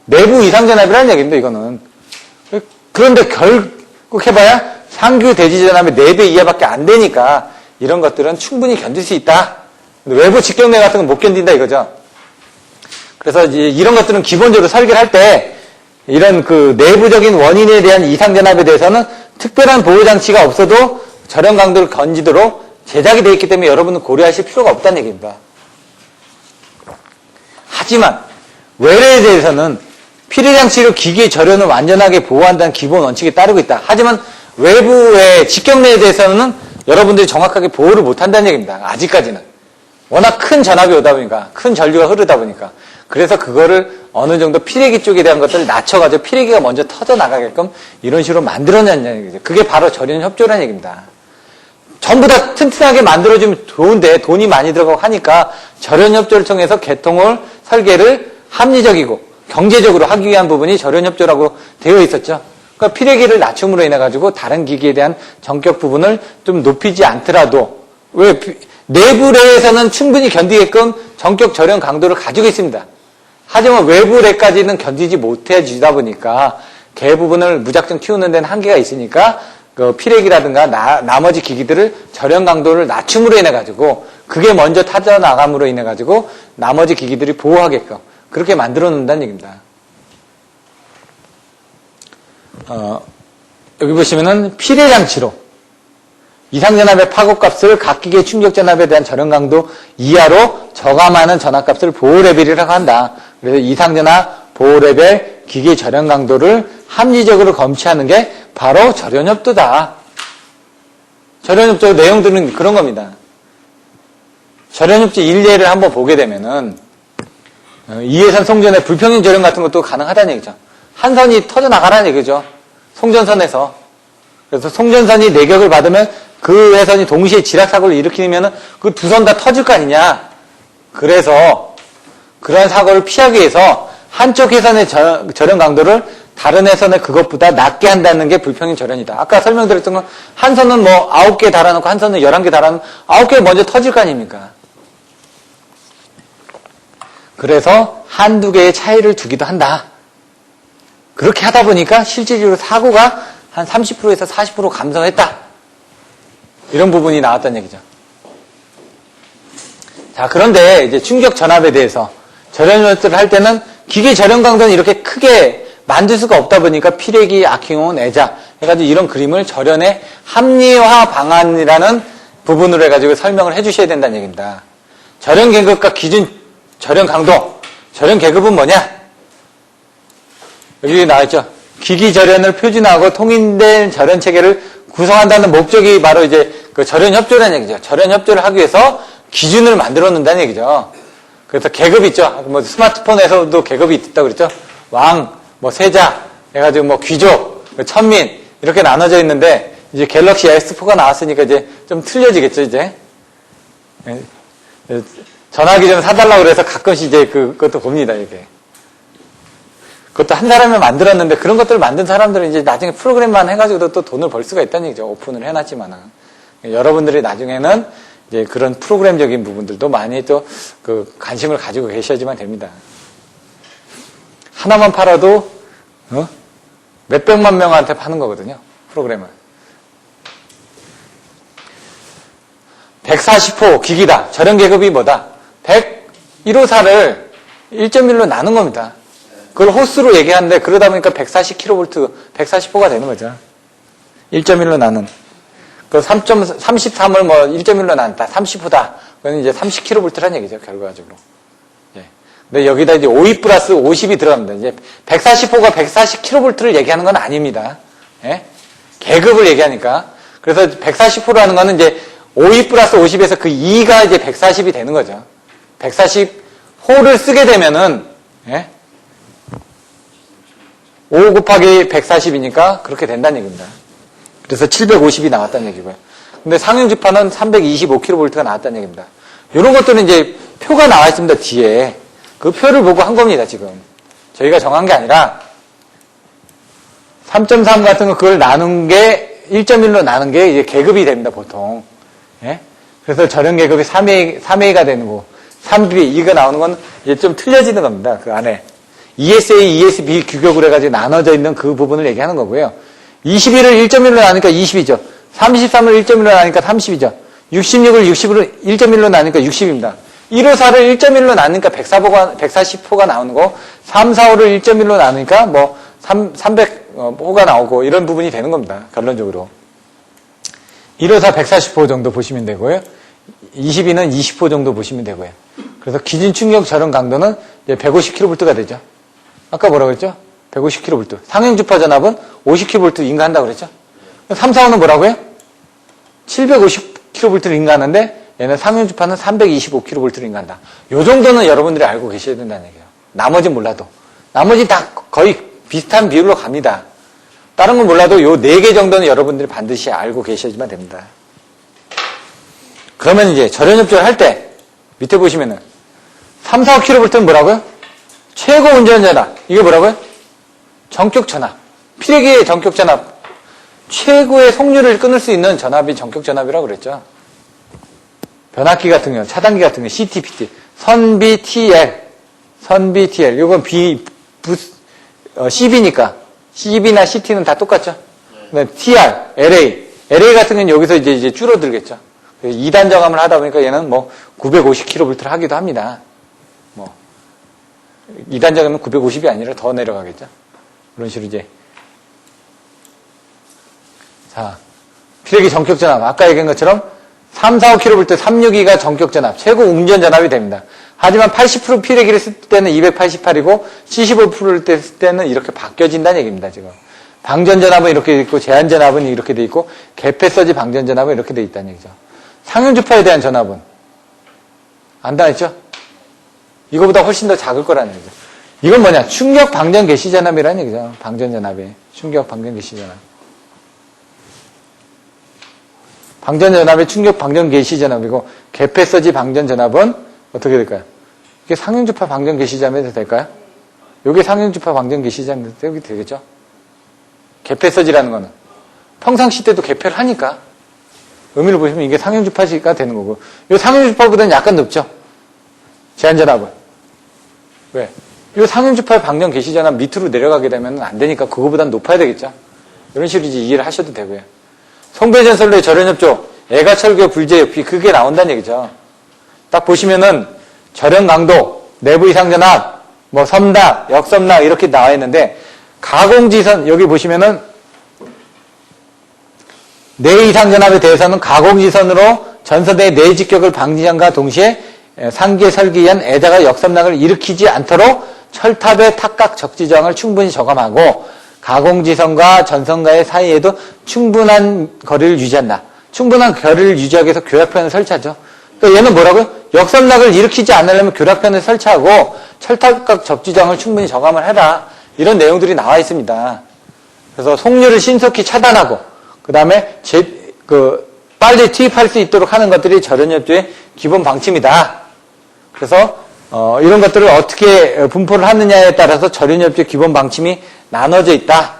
내부 이상전압이라는 얘기입니다. 이거는. 그런데 결국 해봐야 상규 대지전압의 4배 이하밖에 안 되니까 이런 것들은 충분히 견딜 수 있다. 외부 직경내 같은 건 못 견딘다 이거죠. 그래서 이런 것들은 기본적으로 설계를 할 때 이런 그 내부적인 원인에 대한 이상전압에 대해서는 특별한 보호장치가 없어도 절연 강도를 견디도록 제작이 되어 있기 때문에 여러분은 고려하실 필요가 없다는 얘기입니다. 하지만 외래에 대해서는 피레장치로 기기의 절연을 완전하게 보호한다는 기본 원칙에 따르고 있다. 하지만 외부의 직경내에 대해서는 여러분들이 정확하게 보호를 못한다는 얘기입니다. 아직까지는. 워낙 큰 전압이 오다 보니까, 큰 전류가 흐르다 보니까. 그래서 그거를 어느 정도 피레기 쪽에 대한 것들을 낮춰가지고 피레기가 먼저 터져나가게끔 이런 식으로 만들어낸다는 얘기죠. 그게 바로 절연협조라는 얘기입니다. 전부 다 튼튼하게 만들어주면 좋은데 돈이 많이 들어가고 하니까 절연협조를 통해서 계통을 설계를 합리적이고 경제적으로 하기 위한 부분이 절연협조라고 되어 있었죠. 그러니까 피레기를 낮춤으로 인해가지고 다른 기기에 대한 전격 부분을 좀 높이지 않더라도 왜 내부래에서는 충분히 견디게끔 전격 절연 강도를 가지고 있습니다. 하지만 외부래까지는 견디지 못해지다 보니까 개 부분을 무작정 키우는 데는 한계가 있으니까 그 피레기라든가 나머지 기기들을 절연 강도를 낮춤으로 인해가지고 그게 먼저 타져나감으로 인해가지고 나머지 기기들이 보호하게끔 그렇게 만들어 놓는다는 얘기입니다. 여기 보시면은 피레장치로 이상전압의 파고값을 각 기계의 충격전압에 대한 절연 강도 이하로 저감하는 전압값을 보호레벨이라고 한다. 그래서 이상전압, 보호레벨, 기계 절연 강도를 합리적으로 검취하는 게 바로 절연협조다. 절연협조 내용들은 그런 겁니다. 절연협조 일례를 한번 보게 되면은 이해선 송전의 불평형 절연 같은 것도 가능하다는 얘기죠. 한 선이 터져나가라는 얘기죠. 송전선에서. 그래서 송전선이 내격을 받으면 그 회선이 동시에 지락사고를 일으키면 그 두 선 다 터질 거 아니냐. 그래서 그런 사고를 피하기 위해서 한쪽 회선의 절연 강도를 다른 회선의 그것보다 낮게 한다는 게 불평형 절연이다. 아까 설명드렸던 건 한 선은 뭐 9개 달아놓고 한 선은 11개 달아놓으면 9개 먼저 터질 거 아닙니까? 그래서 한두 개의 차이를 두기도 한다. 그렇게 하다 보니까 실질적으로 사고가 한 30%에서 40% 감소했다. 이런 부분이 나왔다는 얘기죠. 자, 그런데 이제 충격 전압에 대해서 절연을 할 때는 기계 절연 강도는 이렇게 크게 만들 수가 없다 보니까 피레기, 아킹온, 애자 해가지고 이런 그림을 절연의 합리화 방안이라는 부분으로 해가지고 설명을 해주셔야 된다는 얘기입니다. 절연 계급과 기준 절연 강도, 절연 계급은 뭐냐? 여기 나와있죠. 기기 절연을 표준화하고 통일된 절연 체계를 구성한다는 목적이 바로 이제 그 절연 협조라는 얘기죠. 절연 협조를 하기 위해서 기준을 만들어 놓는다는 얘기죠. 그래서 계급 있죠. 뭐 스마트폰에서도 계급이 있다고 그랬죠. 왕, 뭐 세자, 해가지고 뭐 귀족, 천민 이렇게 나눠져 있는데 이제 갤럭시 S4가 나왔으니까 이제 좀 틀려지겠죠. 이제 전화기 좀 사달라고 그래서 가끔씩 이제 그것도 봅니다. 이게. 그것도 한 사람이 만들었는데 그런 것들을 만든 사람들은 이제 나중에 프로그램만 해가지고도 또 돈을 벌 수가 있다는 얘기죠. 오픈을 해놨지만은. 여러분들이 나중에는 이제 그런 프로그램적인 부분들도 많이 또 그 관심을 가지고 계셔야지만 됩니다. 하나만 팔아도, 몇백만 명한테 파는 거거든요. 프로그램을. 140호 기기다. 절연 계급이 뭐다? 101호사를 1.1로 나눈 겁니다. 그걸 호수로 얘기하는데 그러다 보니까 140kV, 140호가 되는 거죠. 1.1로 나눈. 그 33을 뭐 1.1로 나눴다. 30호다. 그건 이제 30kV라는 얘기죠. 결과적으로. 예. 근데 여기다 이제 52 플러스 50이 들어갑니다. 이제 140호가 140kV를 얘기하는 건 아닙니다. 예? 계급을 얘기하니까. 그래서 140호라는 거는 이제 5E 플러스 50에서 그 2가 이제 140이 되는 거죠. 140호를 쓰게 되면은, 예? 5 곱하기 140이니까 그렇게 된다는 얘기입니다. 그래서 750이 나왔다는 얘기고요. 근데 상용 주파는 325kV가 나왔다는 얘기입니다. 이런 것들은 이제 표가 나와 있습니다, 뒤에. 그 표를 보고 한 겁니다, 지금. 저희가 정한 게 아니라 3.3 같은 거 그걸 나눈 게 1.1로 나눈 게 이제 계급이 됩니다, 보통. 예? 그래서 저렴 계급이 3A가 되는 거, 3B, 2가 나오는 건 이제 좀 틀려지는 겁니다, 그 안에. ESA, ESB 규격으로 해가지고 나눠져 있는 그 부분을 얘기하는 거고요. 21을 1.1로 나누니까 20이죠. 33을 1.1로 나누니까 30이죠. 66을 60으로 1.1로 나누니까 60입니다. 154를 1.1로 나누니까 140호가 나오는 거, 3, 4, 5를 1.1로 나누니까 뭐 300호가 나오고 이런 부분이 되는 겁니다. 결론적으로. 154 140호 정도 보시면 되고요. 22는 20호 정도 보시면 되고요. 그래서 기준 충격 저런 강도는 이제 150kV가 되죠. 아까 뭐라고 그랬죠? 150kV. 상용 주파 전압은 50kV 인가한다고 그랬죠? 3, 4, 5는 뭐라고요? 750kV를 인가하는데 얘는 상용 주파는 325kV를 인가한다. 요 정도는 여러분들이 알고 계셔야 된다는 얘기예요. 나머지는 몰라도. 나머지 다 거의 비슷한 비율로 갑니다. 다른 건 몰라도 요 4개 정도는 여러분들이 반드시 알고 계셔야지만 됩니다. 그러면 이제 절연협조를 할 때 밑에 보시면은 3, 4, 5kV는 뭐라고요? 최고 운전 전압. 이게 뭐라고요? 전격 전압. 피레기의 전격 전압. 최고의 속률을 끊을 수 있는 전압이 전격 전압이라고 그랬죠. 변압기 같은 경우, 차단기 같은 경우, CT, PT, 선비 TL, 선비 TL. 이건 CB니까. CB나 CT는 다 똑같죠. TR, LA 같은 경우는 여기서 이제 줄어들겠죠. 2단 저감을 하다 보니까 얘는 뭐 950kV를 하기도 합니다. 뭐 2단 저감은 950이 아니라 더 내려가겠죠. 그런 식으로 이제 자 피레기 전격 전압 아까 얘기한 것처럼 3, 4, 5kV 362가 전격 전압 최고 운전 전압이 됩니다. 하지만 80% 피레기를 쓸 때는 288이고 75%를 쓸 때는 이렇게 바뀌어진다는 얘기입니다. 지금 방전 전압은 이렇게 돼 있고 제한 전압은 이렇게 돼 있고 개폐서지 방전 전압은 이렇게 돼 있다는 얘기죠. 상용 주파에 대한 전압은 안 나왔죠? 이거보다 훨씬 더 작을 거라는 얘기죠. 이건 뭐냐? 충격 방전 개시 전압이라는 얘기죠. 방전 전압이 충격 방전 개시 전압. 방전 전압의 충격 방전 개시 전압이고 개폐서지 방전 전압은 어떻게 될까요? 이게 상용 주파 방전 개시 전압이 될까요? 이게 상용 주파 방전 개시 전압이 되겠죠? 개폐서지라는 거는 평상시 때도 개폐를 하니까 의미를 보시면 이게 상용 주파가 되는 거고 이 상용 주파보다는 약간 높죠? 제한 전압은. 왜? 이 상용 주파의 방전 개시 전압 밑으로 내려가게 되면 안 되니까 그거보다는 높아야 되겠죠? 이런 식으로 이제 이해를 하셔도 되고요. 송배전선로의 절연협조, 애가철교 불제협이 그게 나온다는 얘기죠. 딱 보시면은 절연 강도, 내부 이상 전압, 뭐 섬낙, 역섬낙 이렇게 나와 있는데 가공지선 여기 보시면은 내 이상 전압에 대해서는 가공지선으로 전선의 내직격을 방지함과 동시에 상기에 설계한 애자가 역섬낙을 일으키지 않도록 철탑의 탁각 적지저항을 충분히 저감하고 가공지선과 전선과의 사이에도 충분한 거리를 유지한다. 충분한 거리를 유지하기 위해서 교락편을 설치하죠. 그러니까 얘는 뭐라고요? 역섬낙을 일으키지 않으려면 교락편을 설치하고 철탑각 적지저항을 충분히 저감을 해라. 이런 내용들이 나와 있습니다. 그래서 속률을 신속히 차단하고 그 다음에 빨리 투입할 수 있도록 하는 것들이 절연협조의 기본 방침이다. 그래서 이런 것들을 어떻게 분포를 하느냐에 따라서 절연협조의 기본 방침이 나눠져 있다.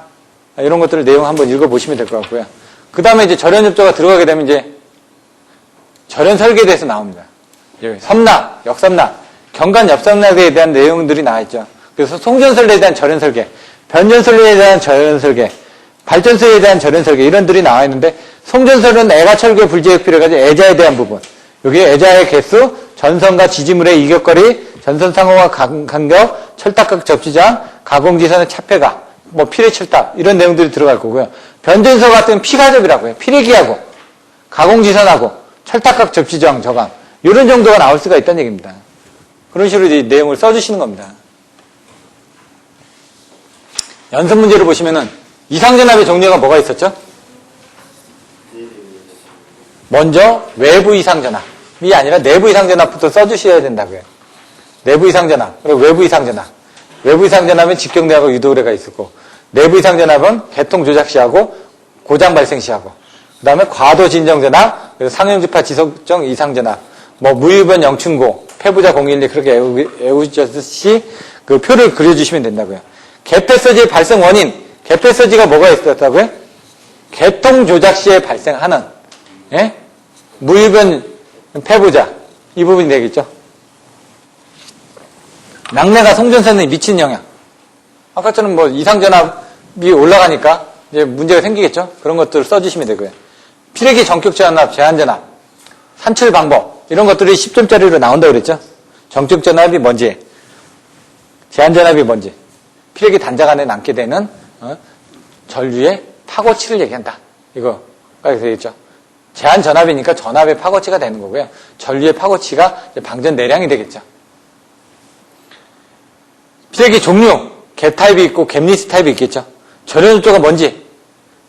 이런 것들을 내용 한번 읽어보시면 될 것 같고요. 그 다음에 이제 절연협조가 들어가게 되면 이제 절연 설계에 대해서 나옵니다. 섬낙, 역섬낙, 경관 역섬낙에 대한 내용들이 나와 있죠. 그래서 송전설계에 대한 절연 설계, 변전설계에 대한 절연 설계, 발전소에 대한 절연 설계 이런들이 나와 있는데 송전설은 애가철교 불제협비를 가지고 애자에 대한 부분. 여기 애자의 개수, 전선과 지지물의 이격거리, 전선 상호와 간격, 철탑각 접지장, 가공지선의 차폐가, 뭐 피레철탑 이런 내용들이 들어갈 거고요. 변전소 같은 피가접이라고 해요. 피레기하고 가공지선하고 철탑각 접지장 저감 이런 정도가 나올 수가 있다는 얘기입니다. 그런 식으로 이제 내용을 써주시는 겁니다. 연습 문제를 보시면은 이상전압의 종류가 뭐가 있었죠? 먼저 외부 이상전압이 아니라 내부 이상전압부터 써주셔야 된다고요. 내부 이상전압, 그리고 외부 이상전압. 외부 이상전압은 직경대하고 유도래가 있었고, 내부 이상전압은 개통조작시하고 고장 발생시하고, 그 다음에 과도 진정전압, 그래서 상형주파 지속적 이상전압, 뭐 무유변 영춘고, 폐부자 012 그렇게 외우셨듯이 그 표를 그려주시면 된다고요. 개폐서지의 발생 원인, 개폐서지가 뭐가 있었다고요? 개통조작 시에 발생하는 예? 무유변 폐부자 이 부분이 되겠죠. 낙내가 송전선에 미친 영향. 아까처럼 뭐 이상전압이 올라가니까 이제 문제가 생기겠죠. 그런 것들을 써주시면 되고요. 피레기 전격전압, 제한전압, 산출 방법 이런 것들이 10점짜리로 나온다고 그랬죠. 전격전압이 뭔지, 제한전압이 뭔지, 피레기 단작 안에 남게 되는 전류의 파고치를 얘기한다. 이거가 되겠죠. 제한전압이니까 전압의 파고치가 되는 거고요. 전류의 파고치가 방전 내량이 되겠죠. 피레기 종류, 갭 타입이 있고 갭리스 타입이 있겠죠. 절연조가 뭔지,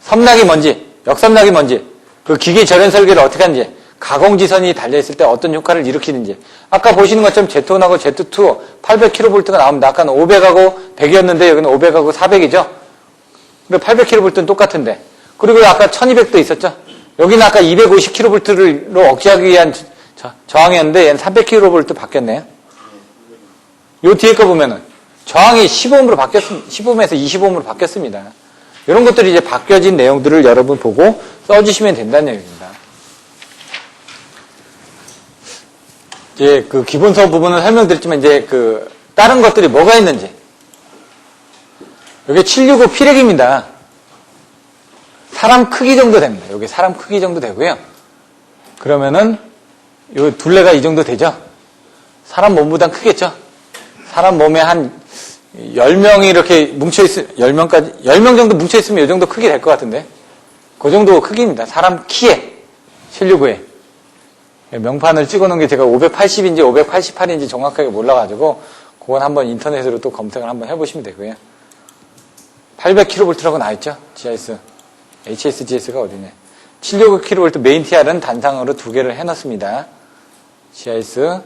섬락이 뭔지, 역섬락이 뭔지, 그 기계 절연 설계를 어떻게 하는지, 가공지선이 달려있을 때 어떤 효과를 일으키는지. 아까 보시는 것처럼 Z1하고 Z2 800kV가 나옵니다. 아까는 500하고 100이었는데 여기는 500하고 400이죠. 근데 800kV는 똑같은데. 그리고 아까 1200도 있었죠. 여기는 아까 250kV로 억제하기 위한 저항이었는데 얘는 300kV 바뀌었네요. 요 뒤에 거 보면은 저항이 15ohm으로 바뀌었습니다. 15ohm에서 25ohm으로 바뀌었습니다. 이런 것들이 이제 바뀌어진 내용들을 여러분 보고 써주시면 된다는 얘기입니다. 이제 그 기본서 부분은 설명드렸지만 이제 그 다른 것들이 뭐가 있는지. 여기 765 피레기입니다. 사람 크기 정도 됩니다. 여기 사람 크기 정도 되고요. 그러면은 요 둘레가 이 정도 되죠? 사람 몸보단 크겠죠? 사람 몸에 한 10명이 이렇게 뭉쳐있으면, 10명 정도 뭉쳐있으면 이 정도 크기 될 것 같은데. 그 정도 크기입니다. 사람 키에, 765에. 명판을 찍어 놓은 게 제가 580인지 588인지 정확하게 몰라가지고, 그건 한번 인터넷으로 또 검색을 한번 해보시면 되고요. 800kV라고 나와있죠? GIS. HSGS가 어디네. 765kV 메인 TR은 단상으로 2개를 해놨습니다. GIS.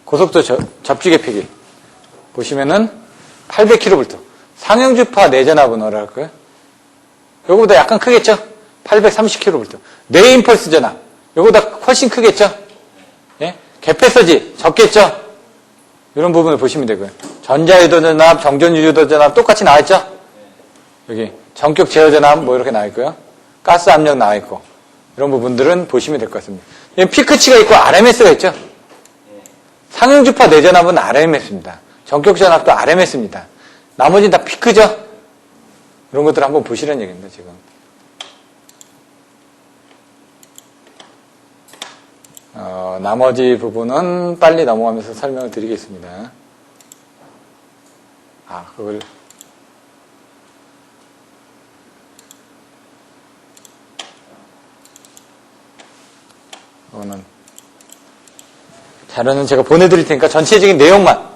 고속도 접지계 패기. 보시면은 800kV. 상형주파 내전압은 뭐랄까요? 요거보다 약간 크겠죠? 830kV. 내임펄스 전압. 요거보다 훨씬 크겠죠? 예? 개폐서지 적겠죠? 이런 부분을 보시면 되고요. 전자유도 전압, 정전유도 전압 똑같이 나와있죠? 여기 전격 제어 전압 뭐 이렇게 나와있고요. 가스 압력 나와있고 이런 부분들은 보시면 될 것 같습니다. 피크치가 있고 RMS가 있죠? 상형주파 내전압은 RMS입니다. 전격 전압도 RMS입니다. 나머지는 다 피크죠? 이런 것들 한번 보시라는 얘기입니다, 지금. 나머지 부분은 빨리 넘어가면서 설명을 드리겠습니다. 그걸. 이거는. 자료는 제가 보내드릴 테니까 전체적인 내용만.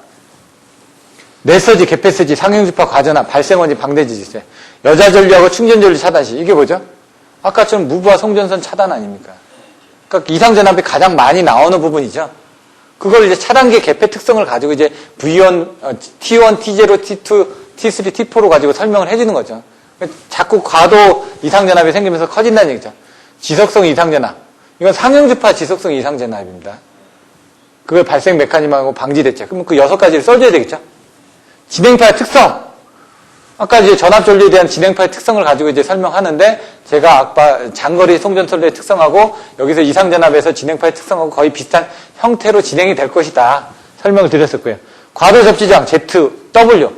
내서지, 개폐서지, 상형주파 과전압, 발생원지, 방대지지세. 여자 전류하고 충전 전류 차단시. 이게 뭐죠? 아까처럼 무브와 송전선 차단 아닙니까? 그러니까 이상전압이 가장 많이 나오는 부분이죠. 그걸 이제 차단기 개폐 특성을 가지고 이제 V1, T1, T0, T2, T3, T4로 가지고 설명을 해주는 거죠. 자꾸 과도 이상전압이 생기면서 커진다는 얘기죠. 지속성 이상전압. 이건 상형주파 지속성 이상전압입니다. 그걸 발생 메커니즘하고 방지 대책. 그러면 그 6가지를 써줘야 되겠죠. 진행파의 특성. 아까 이제 전압전류에 대한 진행파의 특성을 가지고 이제 설명하는데, 제가 아까 장거리 송전선로의 특성하고 여기서 이상전압에서 진행파의 특성하고 거의 비슷한 형태로 진행이 될 것이다. 설명을 드렸었고요. 과도 접지장 ZW.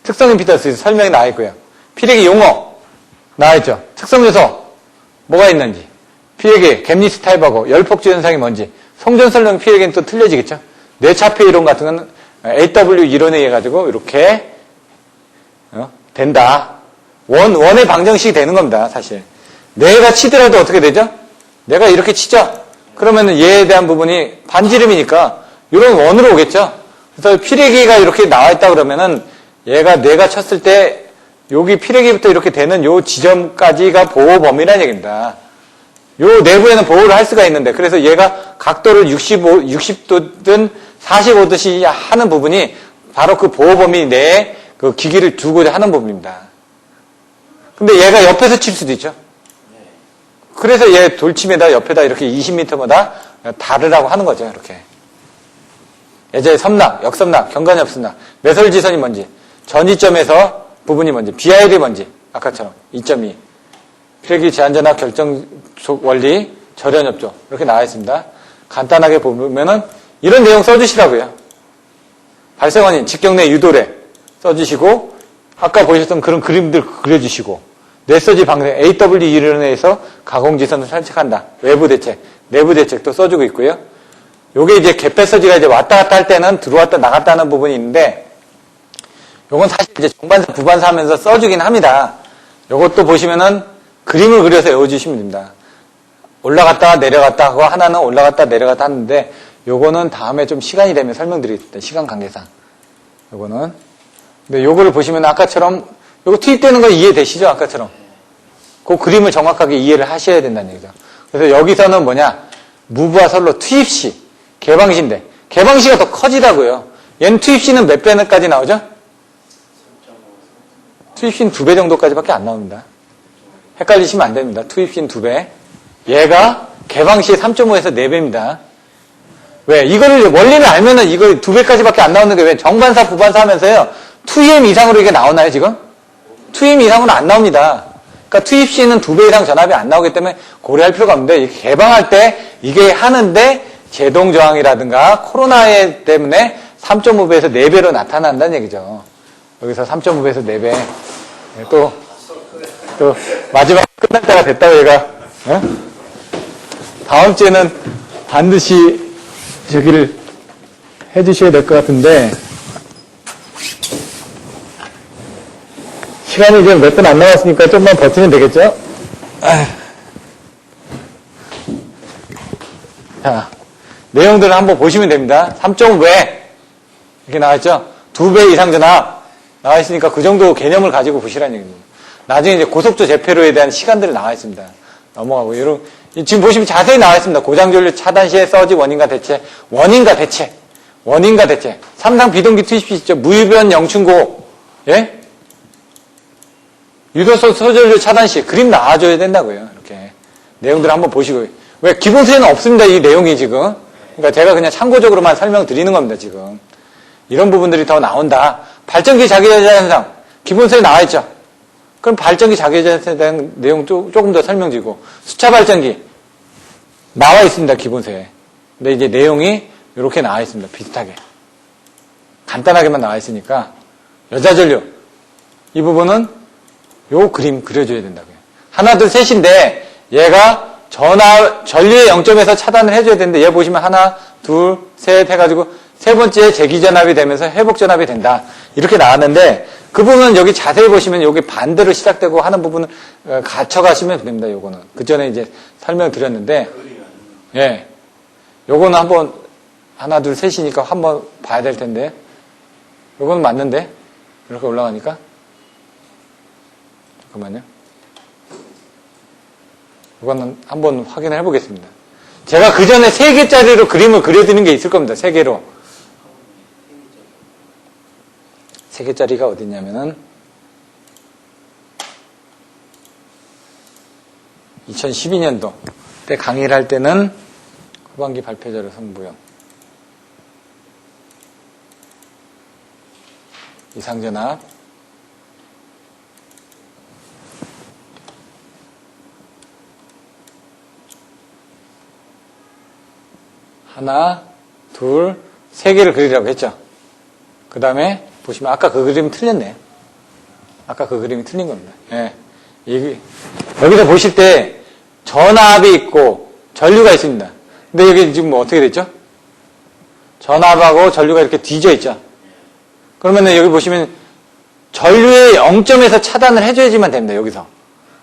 특성 임피던스 설명이 나와 있고요. 피레기 용어 나와 있죠. 특성 요소 뭐가 있는지. 피레기 갭리스 타입하고 열폭주 현상이 뭔지. 송전선령 피레기는 또 틀려지겠죠. 뇌차폐 이론 같은 건 AW 이론에 의해 가지고 이렇게 된다. 원의 방정식이 되는 겁니다, 사실. 내가 치더라도 어떻게 되죠? 내가 이렇게 치죠? 그러면은 얘에 대한 부분이 반지름이니까 이런 원으로 오겠죠? 그래서 피레기가 이렇게 나와 있다 그러면은 얘가 내가 쳤을 때 여기 피레기부터 이렇게 되는 요 지점까지가 보호 범위라는 얘기입니다. 요 내부에는 보호를 할 수가 있는데, 그래서 얘가 각도를 60도든 45도씩 하는 부분이 바로 그 보호 범위 내에 그 기기를 두고자 하는 부분입니다. 근데 얘가 옆에서 칠 수도 있죠. 그래서 얘 돌침에다 옆에다 이렇게 20m마다 다르라고 하는 거죠, 이렇게. 예제의 섬낙, 역섬낙, 경관엽섬낙, 매설지선이 뭔지, 전이점에서 부분이 뭔지, BIL이 뭔지, 아까처럼 2.2. 피레기 제한전압 결정 원리, 절연협조 이렇게 나와 있습니다. 간단하게 보면은 이런 내용 써주시라고요. 발생원인, 직경내 유도례 써주시고, 아까 보셨던 그런 그림들 그려주시고, 뇌서지 방생, AW 이론에서 가공지선을 산책한다. 외부 대책, 내부 대책도 써주고 있고요. 요게 이제 개폐서지가 이제 왔다 갔다 할 때는 들어왔다 나갔다 하는 부분이 있는데, 요건 사실 이제 정반사, 부반사 하면서 써주긴 합니다. 요것도 보시면은 그림을 그려서 외워주시면 됩니다. 올라갔다가 내려갔다 하고, 하나는 올라갔다 내려갔다 하는데, 요거는 다음에 좀 시간이 되면 설명드리겠습니다. 시간 관계상. 요거는. 근데 요거를 보시면 아까처럼, 요거 투입되는 거 이해되시죠? 아까처럼. 그 그림을 정확하게 이해를 하셔야 된다는 얘기죠. 그래서 여기서는 뭐냐, 무브와 설로 투입시, 개방시인데, 개방시가 더 커지다고요. 얘는 투입시는 몇 배까지 나오죠? 투입시는 2배 정도까지밖에 안 나옵니다. 헷갈리시면 안 됩니다. 투입시는 2배. 얘가 개방시의 3.5에서 4배입니다. 왜? 이거를, 원리를 알면은 이거 2배까지밖에 안 나오는 게 왜? 정반사, 부반사 하면서요. 2m 이상으로 이게 나오나요, 지금? 2m 이상으로는 안 나옵니다. 그러니까 투입시는 2배 이상 전압이 안 나오기 때문에 고려할 필요가 없는데, 개방할 때 이게 하는데 제동저항이라든가 코로나 때문에 3.5배에서 4배로 나타난다는 얘기죠. 여기서 3.5배에서 4배. 또 마지막 끝날 때가 됐다고 얘가. 어? 다음 주에는 반드시 저기를 해주셔야 될 것 같은데, 시간이 이제 몇 분 안 남았으니까 좀만 버티면 되겠죠? 자, 내용들을 한번 보시면 됩니다. 3.5배 이렇게 나와있죠? 2배 이상 전압 나와 있으니까 그 정도 개념을 가지고 보시라는 얘기입니다. 나중에 이제 고속조 재폐로에 대한 시간들이 나와 있습니다. 넘어가고 이런 지금 보시면 자세히 나와 있습니다. 고장전류 차단 시의 서지 원인과 대체, 원인과 대체. 3상 비동기 투입시 있죠. 무유변 영춘고, 예? 유도소 소전류 차단 시 그림 나와줘야 된다고요. 이렇게 내용들 한번 보시고, 왜 기본서에는 없습니다. 이 내용이 지금. 그러니까 제가 그냥 참고적으로만 설명드리는 겁니다. 지금 이런 부분들이 더 나온다. 발전기 자기자재 현상 기본서에 나와 있죠. 그럼 발전기 자기자재에 대한 내용 조금 더 설명드리고, 수차 발전기 나와 있습니다. 기본서에. 근데 이제 내용이 이렇게 나와 있습니다. 비슷하게 간단하게만 나와 있으니까, 여자전류 이 부분은 요 그림 그려줘야 된다고요. 하나 둘 셋인데 얘가 전류의 0점에서 차단을 해줘야 되는데, 얘 보시면 하나 둘 셋 해가지고 세 번째 재기전압이 되면서 회복전압이 된다 이렇게 나왔는데, 그 부분은 여기 자세히 보시면 여기 반대로 시작되고 하는 부분을 갖춰가시면 됩니다. 요거는 그 전에 이제 설명드렸는데, 예, 요거는 한번 하나 둘 셋이니까 한번 봐야 될 텐데, 요거는 맞는데 이렇게 올라가니까, 잠깐만요. 이거는 한번 확인을 해보겠습니다. 제가 그 전에 3개짜리로 그림을 그려드리는 게 있을 겁니다. 3개로. 3개짜리가 어딨냐면은 2012년도 때 강의를 할 때는 후반기 발표자료 성부형, 이상전압, 하나, 둘, 3개를 그리라고 했죠. 그 다음에 보시면 아까 그 그림이 틀렸네요. 아까 그 그림이 틀린 겁니다. 예. 여기서 보실 때 전압이 있고 전류가 있습니다. 근데 여기 지금 뭐 어떻게 됐죠? 전압하고 전류가 이렇게 뒤져 있죠. 그러면 여기 보시면 전류의 0점에서 차단을 해줘야지만 됩니다. 여기서.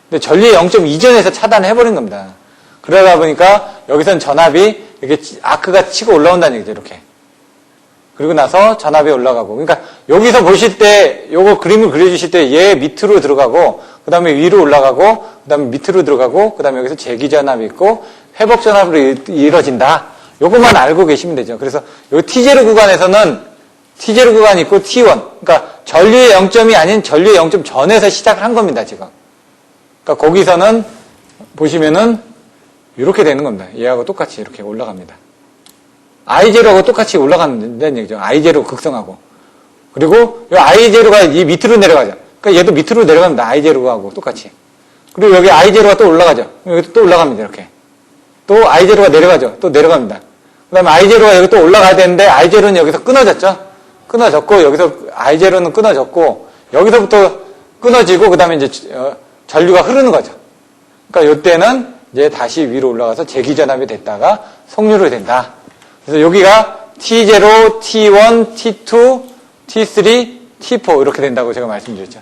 근데 전류의 0점 이전에서 차단을 해버린 겁니다. 그러다 보니까 여기서는 전압이 이렇게 아크가 치고 올라온다는 얘기죠. 이렇게. 그리고 나서 전압이 올라가고. 그러니까 여기서 보실 때, 요거 그림을 그려주실 때 얘 밑으로 들어가고, 그 다음에 위로 올라가고, 그 다음에 밑으로 들어가고, 그 다음에 여기서 재기전압이 있고, 회복전압으로 이루어진다. 요것만 알고 계시면 되죠. 그래서 요 T0 구간에서는 T0 구간이 있고 T1. 그러니까 전류의 0점이 아닌 전류의 0점 전에서 시작을 한 겁니다, 지금. 그러니까 거기서는 보시면은 이렇게 되는 겁니다. 얘하고 똑같이 이렇게 올라갑니다. I0하고 똑같이 올라간다는 얘기죠. I0 극성하고. 그리고 이 I0가 이 밑으로 내려가죠. 그러니까 얘도 밑으로 내려갑니다. I0하고 똑같이. 그리고 여기 I0가 또 올라가죠. 여기 또 올라갑니다. 이렇게. 또 I0가 내려가죠. 또 내려갑니다. 그 다음에 I0가 여기 또 올라가야 되는데 I0는 여기서 끊어졌죠. 끊어졌고 여기서 I0는 끊어졌고 여기서부터 끊어지고 그 다음에 이제 전류가 흐르는 거죠. 그러니까 이때는 이제 다시 위로 올라가서 재기전압이 됐다가 속류로 된다. 그래서 여기가 T0, T1, T2, T3, T4 이렇게 된다고 제가 말씀드렸죠.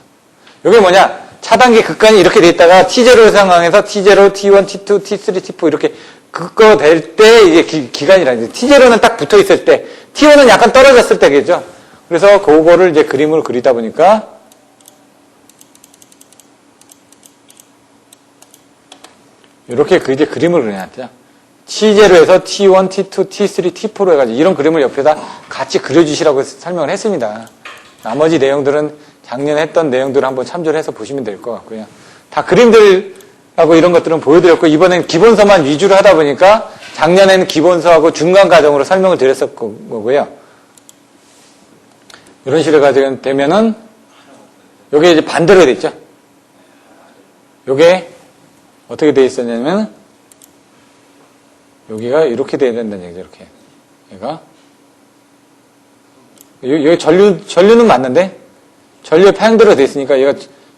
이게 뭐냐? 차단기 극간이 이렇게 돼 있다가 T0 상황에서 T0, T1, T2, T3, T4 이렇게 그거 될 때 이게 기간이라는 거죠. T0는 딱 붙어 있을 때, T1은 약간 떨어졌을 때겠죠. 그래서 그거를 이제 그림을 그리다 보니까 이렇게 이제 그림을 그려놨죠. T0에서 T1, T2, T3, T4로 해가지고 이런 그림을 옆에다 같이 그려주시라고 설명을 했습니다. 나머지 내용들은 작년에 했던 내용들을 한번 참조를 해서 보시면 될 것 같고요. 다 그림들하고 이런 것들은 보여드렸고 이번엔 기본서만 위주로 하다 보니까 작년에는 기본서하고 중간 과정으로 설명을 드렸을 거고요. 이런 식으로 가지고 되면은 요게 이제 반대로 돼 있죠. 요게 어떻게 돼 있었냐면 여기가 이렇게 돼야 된다는 얘기죠. 이렇게 얘가 여기 전류는 맞는데 전류에 파형대로 돼 있으니까 얘가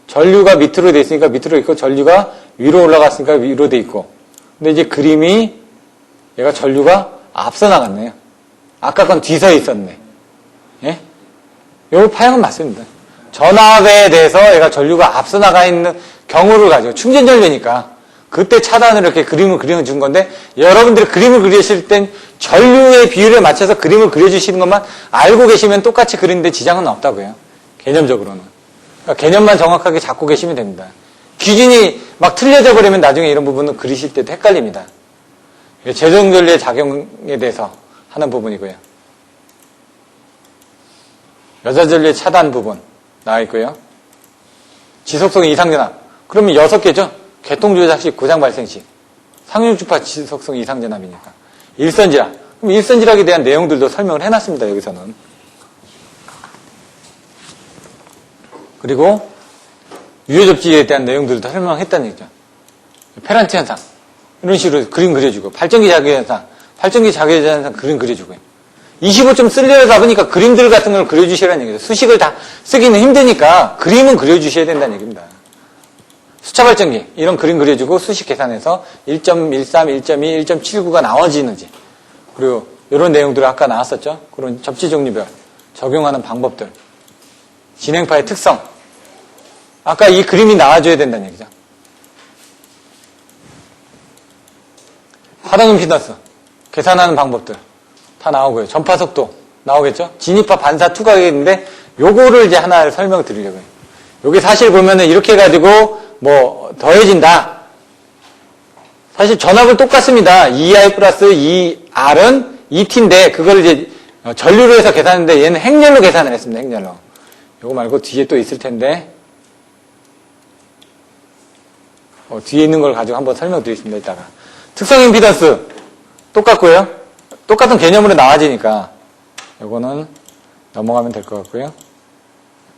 전류가 밑으로 돼 있으니까 밑으로 있고 전류가 위로 올라갔으니까 위로 돼 있고 근데 이제 그림이 얘가 전류가 앞서 나갔네요. 아까 건 뒤서 있었네. 예? 요 파형은 맞습니다. 전압에 대해서 얘가 전류가 앞서 나가 있는 경우를 가지고 충전 전류니까 그때 차단으로 이렇게 그림을 그려준 건데 여러분들이 그림을 그리실 땐 전류의 비율에 맞춰서 그림을 그려주시는 것만 알고 계시면 똑같이 그리는데 지장은 없다고요. 개념적으로는. 그러니까 개념만 정확하게 잡고 계시면 됩니다. 기준이 막 틀려져 버리면 나중에 이런 부분은 그리실 때도 헷갈립니다. 재정전류의 작용에 대해서 하는 부분이고요. 여자전류의 차단 부분 나와 있고요. 지속성 이상전압. 그러면 6개죠. 개통조작시 고장 발생시. 상륙주파 지속성 이상전압이니까. 일선지락. 그럼 일선지락에 대한 내용들도 설명을 해놨습니다. 여기서는. 그리고 유효접지에 대한 내용들도 설명했다는 얘기죠. 페란트 현상. 이런 식으로 그림 그려주고. 발전기 자기 현상. 발전기 자기 현상 그림 그려주고요. 25점 쓰려다 보니까 그림들 같은 걸 그려주시라는 얘기죠. 수식을 다 쓰기는 힘드니까 그림은 그려주셔야 된다는 얘기입니다. 수차발전기 이런 그림 그려주고 수식 계산해서 1.13, 1.2, 1.79가 나와지는지 그리고 이런 내용들을 아까 나왔었죠. 그런 접지 종류별 적용하는 방법들 진행파의 특성 아까 이 그림이 나와줘야 된다는 얘기죠. 하단 임피던스 계산하는 방법들 다 나오고요. 전파 속도 나오겠죠. 진입파 반사 투각이 있는데 요거를 이제 하나 설명을 드리려고요. 여기 사실 보면은 이렇게 해가지고 뭐 더해진다. 사실 전압은 똑같습니다. 2I 플러스 2R은 2T인데 그걸 이제 전류로 해서 계산했는데 얘는 행렬로 계산을 했습니다. 행렬로. 요거 말고 뒤에 또 있을 텐데 뒤에 있는 걸 가지고 한번 설명드리겠습니다. 이따가. 특성 임피던스 똑같고요. 똑같은 개념으로 나와지니까 요거는 넘어가면 될 것 같고요.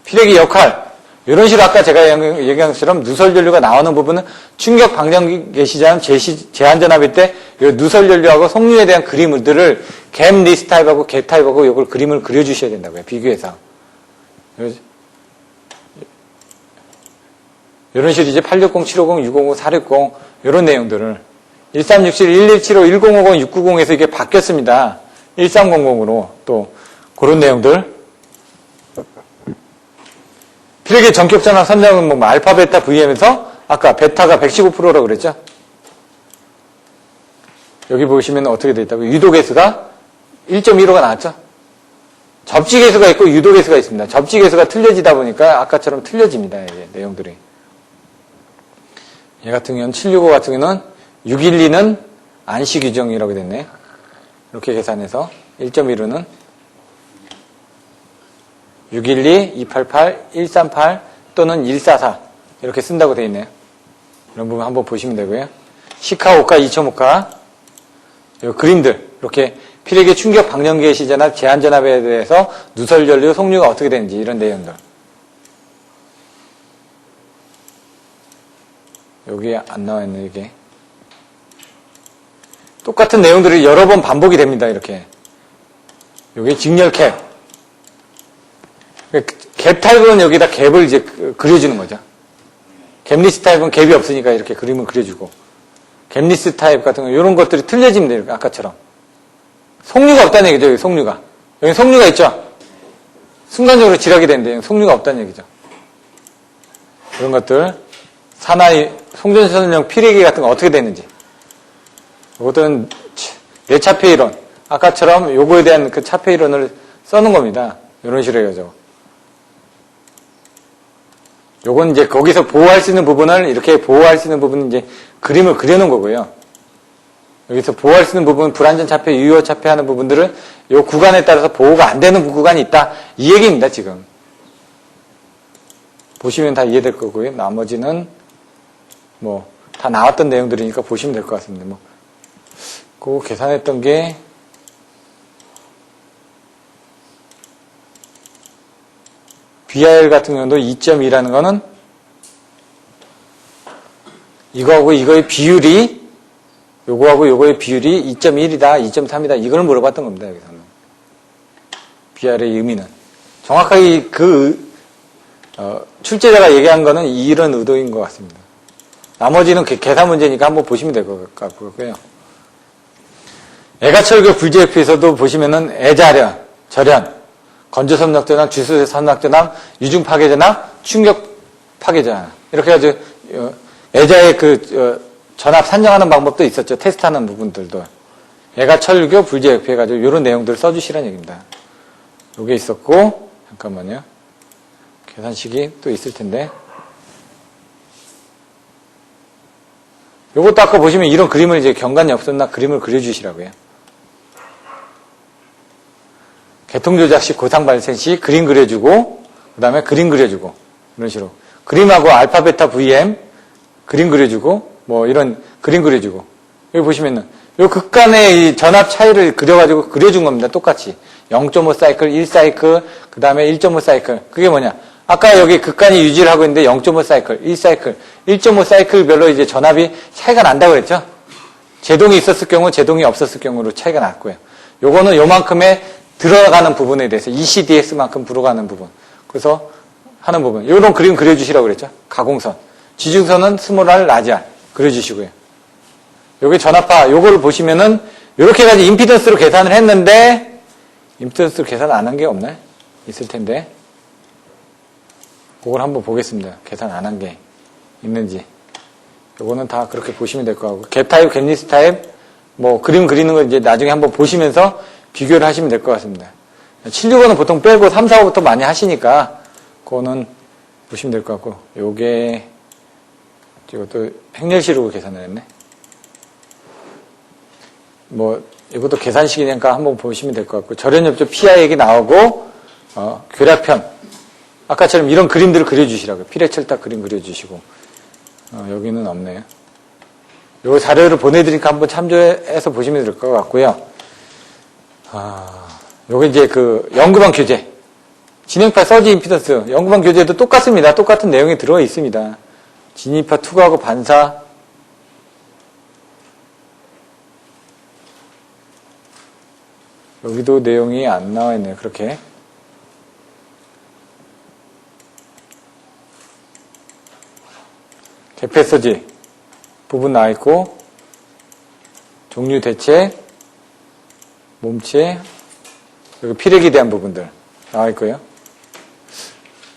피레기 역할 이런 식으로 아까 제가 얘기한 것처럼 누설전류가 나오는 부분은 충격 방정기 시장 제한전압일 때 이 누설전류하고 속류에 대한 그림들을 갭 리스 타입하고 갭 타입하고 이걸 그림을 그려주셔야 된다고요. 비교해서. 이런 식으로 이제 860, 750, 650, 460 이런 내용들을 1367, 1175, 1050, 690에서 이게 바뀌었습니다. 1300으로 또 그런 내용들 피레기 전격전압 선정은 뭐 알파, 베타, VM에서 아까 베타가 115%라고 그랬죠? 여기 보시면 어떻게 돼 있다고? 유도 개수가 1.15가 나왔죠? 접지 개수가 있고 유도 개수가 있습니다. 접지 개수가 틀려지다 보니까 아까처럼 틀려집니다. 이게 내용들이. 얘 같은 경우는 765 같은 경우는 612는 안시 규정이라고 됐네요. 이렇게 계산해서 1.15는 612, 288, 138 또는 144 이렇게 쓴다고 되어 있네요. 이런 부분 한번 보시면 되고요. 시카, 오카, 2.5카 이 그림들 이렇게 피레기 충격 방정계 시전압 제한전압에 대해서 누설 전류 속류가 어떻게 되는지 이런 내용들. 여기 안 나와 있네 이게. 똑같은 내용들이 여러 번 반복이 됩니다. 이렇게. 여기 직렬 캡. 갭 타입은 여기다 갭을 이제 그려주는 거죠. 갭리스 타입은 갭이 없으니까 이렇게 그림을 그려주고. 갭리스 타입 같은 거 이런 것들이 틀려지면 돼요. 아까처럼. 속류가 없다는 얘기죠. 여기 속류가. 여기 속류가 있죠. 순간적으로 지락이 되는데 속류가 없다는 얘기죠. 이런 것들. 산하의 송전선형 피레기 같은 거 어떻게 되는지. 이것은 내차폐 이론. 아까처럼 요거에 대한 그 차폐 이론을 써놓은 겁니다. 이런 식으로 해야죠. 요건 이제 거기서 보호할 수 있는 부분을 이렇게 보호할 수 있는 부분은 이제 그림을 그려놓은 거고요. 여기서 보호할 수 있는 부분, 불완전 차폐, 유효 차폐 하는 부분들은 요 구간에 따라서 보호가 안 되는 구간이 있다. 이 얘기입니다, 지금. 보시면 다 이해될 거고요. 나머지는 뭐 다 나왔던 내용들이니까 보시면 될 것 같습니다. 뭐 그거 계산했던 게 BR 같은 경우도 2.2라는 거는 이거하고 이거의 비율이 요거하고 요거의 비율이 2.1이다, 2.3이다 이걸 물어봤던 겁니다. 여기서는 BR의 의미는 정확하게 출제자가 얘기한 거는 이런 의도인 것 같습니다. 나머지는 계산 문제니까 한번 보시면 될 것 같고요. 애가철교 불제표에서도 보시면은 애자련, 절연, 건조섬락전압, 주수섬락전압, 유중파괴전압, 충격파괴전압 이렇게 해가지고 애자의 전압 산정하는 방법도 있었죠. 테스트하는 부분들도. 애가철교 불제표 해가지고 이런 내용들을 써주시라는 얘기입니다. 요게 있었고 잠깐만요. 계산식이 또 있을 텐데 요것도 아까 보시면 이런 그림을 이제 경관엽선락 그림을 그려주시라고요. 개통조작시 고상발생 시 그림 그려주고 그 다음에 그림 그려주고 이런 식으로 그림하고 알파 베타 VM 그림 그려주고 뭐 이런 그림 그려주고 여기 보시면은 요 극간의 이 전압 차이를 그려가지고 그려준 겁니다. 똑같이 0.5 사이클, 1 사이클 그 다음에 1.5 사이클 그게 뭐냐 아까 여기 극간이 유지를 하고 있는데 0.5 사이클, 1 사이클, 1.5 사이클별로 이제 전압이 차이가 난다고 그랬죠? 제동이 있었을 경우, 제동이 없었을 경우로 차이가 났고요. 요거는 요만큼의 들어가는 부분에 대해서 ECDS만큼 들어가는 부분. 그래서 하는 부분. 요런 그림 그려주시라고 그랬죠? 가공선. 지중선은 스몰 R, 라지 R 그려주시고요. 요게 전압파, 요거를 보시면은 요렇게 해가지고 임피던스로 계산을 했는데 임피던스로 계산 안 한 게 없나요? 있을 텐데. 그걸 한번 보겠습니다. 계산 안 한 게 있는지. 요거는 다 그렇게 보시면 될 것 같고. 갭 타입, 갭리스 타입, 뭐, 그림 그리는 거 이제 나중에 한번 보시면서 비교를 하시면 될 것 같습니다. 765는 보통 빼고 3, 4, 5부터 많이 하시니까, 그거는 보시면 될 것 같고. 요게, 이것도 행렬식으로 계산을 했네. 뭐, 이것도 계산식이니까 한번 보시면 될 것 같고. 절연엽조 PI 얘기 나오고, 교략편. 아까처럼 이런 그림들을 그려주시라고요. 피레철딱 그림 그려주시고. 여기는 없네요. 요 자료를 보내드리니까 한번 참조해서 보시면 될 것 같고요. 요게 이제 연구방 교재. 진행파 서지 임피던스. 연구방 교재도 똑같습니다. 똑같은 내용이 들어가 있습니다. 진입파 투과하고 반사. 여기도 내용이 안 나와 있네요. 그렇게. 개폐서지 부분 나와 있고 종류 대체 몸체 여기 피렉에 대한 부분들 나와 있고요.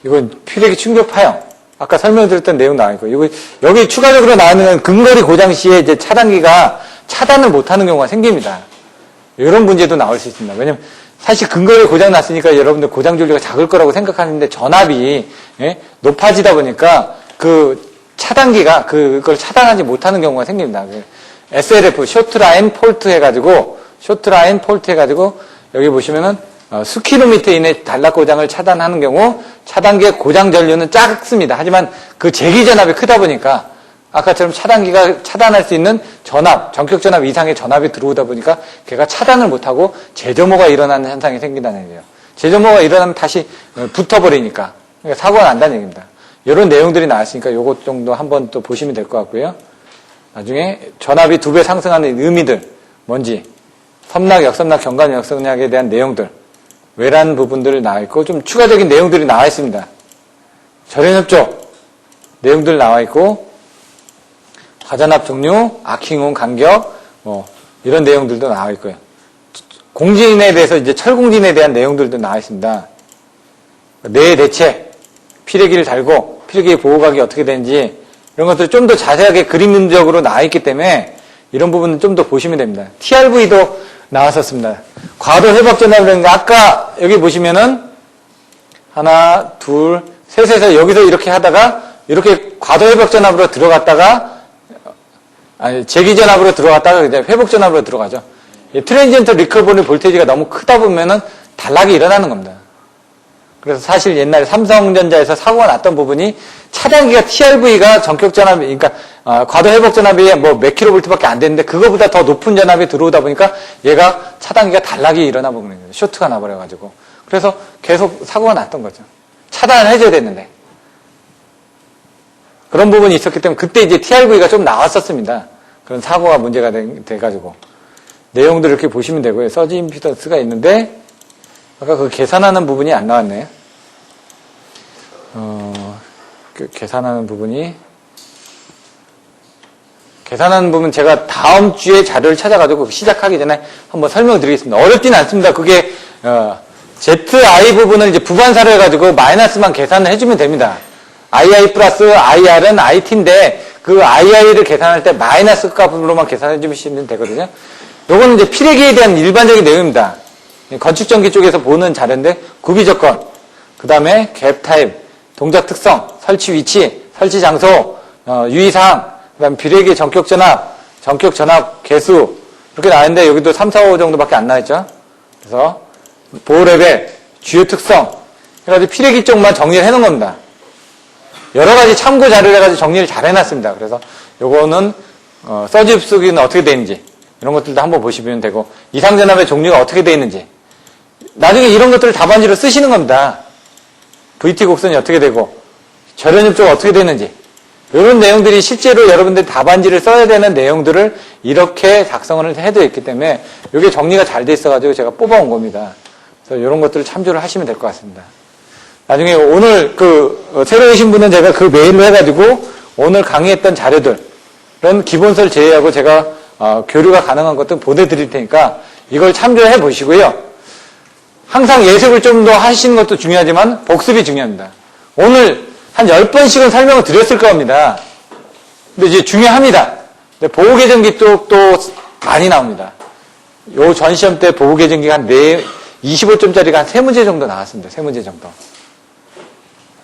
이건 피렉이 충격 파형 아까 설명드렸던 내용 나와 있고 이거 여기 추가적으로 나오는 근거리 고장 시에 이제 차단기가 차단을 못하는 경우가 생깁니다. 이런 문제도 나올 수 있습니다. 왜냐면 사실 근거에 고장 났으니까 여러분들 고장 전류가 작을 거라고 생각하는데 전압이 높아지다 보니까 그 차단기가 그걸 차단하지 못하는 경우가 생깁니다. SLF, 쇼트라인 폴트 해가지고 여기 보시면은 수킬로미터 이내 단락 고장을 차단하는 경우 차단기의 고장 전류는 작습니다. 하지만 그 제기 전압이 크다 보니까 아까처럼 차단기가 차단할 수 있는 전압, 전격 전압 이상의 전압이 들어오다 보니까 걔가 차단을 못하고 재점호가 일어나는 현상이 생긴다는 얘기예요. 재점호가 일어나면 다시 붙어버리니까 그러니까 사고가 난다는 얘기입니다. 이런 내용들이 나왔으니까 요것 정도 한번 또 보시면 될 것 같고요. 나중에 전압이 2배 상승하는 의미들 뭔지 섬락, 역섬락, 경관 역섬락에 대한 내용들 외란 부분들이 나와 있고 좀 추가적인 내용들이 나와 있습니다. 절연협조 내용들 나와 있고 과전압 종류, 아킹온 간격 이런 내용들도 나와 있고요. 공진에 대해서 이제 철공진에 대한 내용들도 나와 있습니다. 뇌의 대체, 피레기를 달고 피레기의 보호각이 어떻게 되는지 이런 것들 좀 더 자세하게 그림적으로 나와 있기 때문에 이런 부분은 좀 더 보시면 됩니다. TRV도 나왔었습니다. 과도 회복 전압이라는 거 아까 여기 보시면은 하나, 둘, 셋에서 여기서 이렇게 하다가 이렇게 과도 회복 전압으로 들어갔다가 제기 전압으로 들어갔다가 이제 회복 전압으로 들어가죠. 트랜지언트 리커버리 볼테이지가 너무 크다 보면은 단락이 일어나는 겁니다. 그래서 사실 옛날에 삼성전자에서 사고가 났던 부분이 차단기가 TRV가 전격 전압이, 그러니까 과도 회복 전압이 뭐 몇 킬로볼트밖에 안 되는데 그거보다 더 높은 전압이 들어오다 보니까 얘가 차단기가 단락이 일어나 버리는 거예요. 쇼트가 나버려가지고. 그래서 계속 사고가 났던 거죠. 차단을 해줘야 됐는데. 그런 부분이 있었기 때문에 그때 이제 TRV가 좀 나왔었습니다. 그런 사고가 문제가 돼가지고. 내용들 이렇게 보시면 되고요. 서지 임피던스가 있는데, 아까 그 계산하는 부분이 안 나왔네요. 계산하는 부분 제가 다음 주에 자료를 찾아가지고 시작하기 전에 한번 설명을 드리겠습니다. 어렵진 않습니다. 그게, ZI 부분을 이제 부반사를 해가지고 마이너스만 계산을 해주면 됩니다. II 플러스 IR은 IT인데 그 II를 계산할 때 마이너스 값으로만 계산해 주시면 되거든요. 요거는 이제 피레기에 대한 일반적인 내용입니다. 건축전기 쪽에서 보는 자료인데 구비 조건, 그 다음에 갭 타입, 동작 특성, 설치 위치, 설치 장소, 유의사항, 그 다음에 피레기 전격 전압 개수 이렇게 나왔는데 여기도 3, 4, 5 정도밖에 안 나왔죠. 그래서 보호 레벨, 주요 특성 해가지고 피레기 쪽만 정리를 해놓은 겁니다. 여러 가지 참고 자료를 해가지고 정리를 잘 해놨습니다. 그래서 요거는 서지 흡수기는 어떻게 되는지 이런 것들도 한번 보시면 되고 이상전압의 종류가 어떻게 되어 있는지 나중에 이런 것들을 답안지로 쓰시는 겁니다. VT 곡선이 어떻게 되고 절연협조가 어떻게 되는지 이런 내용들이 실제로 여러분들이 답안지를 써야 되는 내용들을 이렇게 작성을 해도 있기 때문에 이게 정리가 잘 돼 있어가지고 제가 뽑아온 겁니다. 그래서 이런 것들을 참조를 하시면 될 것 같습니다. 나중에 오늘 새로 오신 분은 제가 그 메일로 해가지고 오늘 강의했던 자료들 이런 기본서를 제외하고 제가 교류가 가능한 것들 보내드릴 테니까 이걸 참조해 보시고요. 항상 예습을 좀 더 하시는 것도 중요하지만 복습이 중요합니다. 오늘 한 10번씩은 설명을 드렸을 겁니다. 근데 이제 중요합니다. 보호계정기 쪽도 많이 나옵니다. 요 전 시험 때 보호계정기가 한 25점짜리가 한 3문제 정도 나왔습니다. 3문제 정도.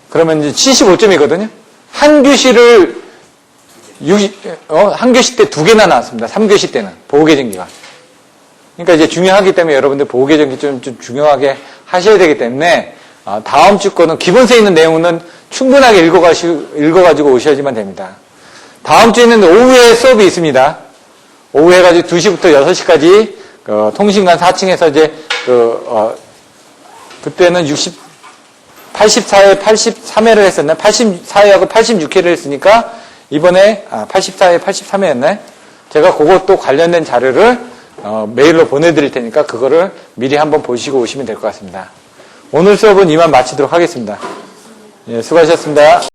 그러면 이제 75점이거든요. 한 교시를 한 교시 때 2개나 나왔습니다. 3교시 때는 보호계정기가. 그러니까 이제 중요하기 때문에 여러분들 보호계정기 좀 중요하게 하셔야 되기 때문에 다음 주 거는 기본서에 있는 내용은 충분하게 읽어가지고 오셔야지만 됩니다. 다음 주에는 오후에 수업이 있습니다. 오후 해가지고 2시부터 6시까지 통신관 4층에서 이제 그때는 84회, 83회를 했었나? 84회하고 86회를 했으니까 이번에 84회, 83회였네. 제가 그것도 관련된 자료를 메일로 보내드릴 테니까 그거를 미리 한번 보시고 오시면 될 것 같습니다. 오늘 수업은 이만 마치도록 하겠습니다. 예, 수고하셨습니다.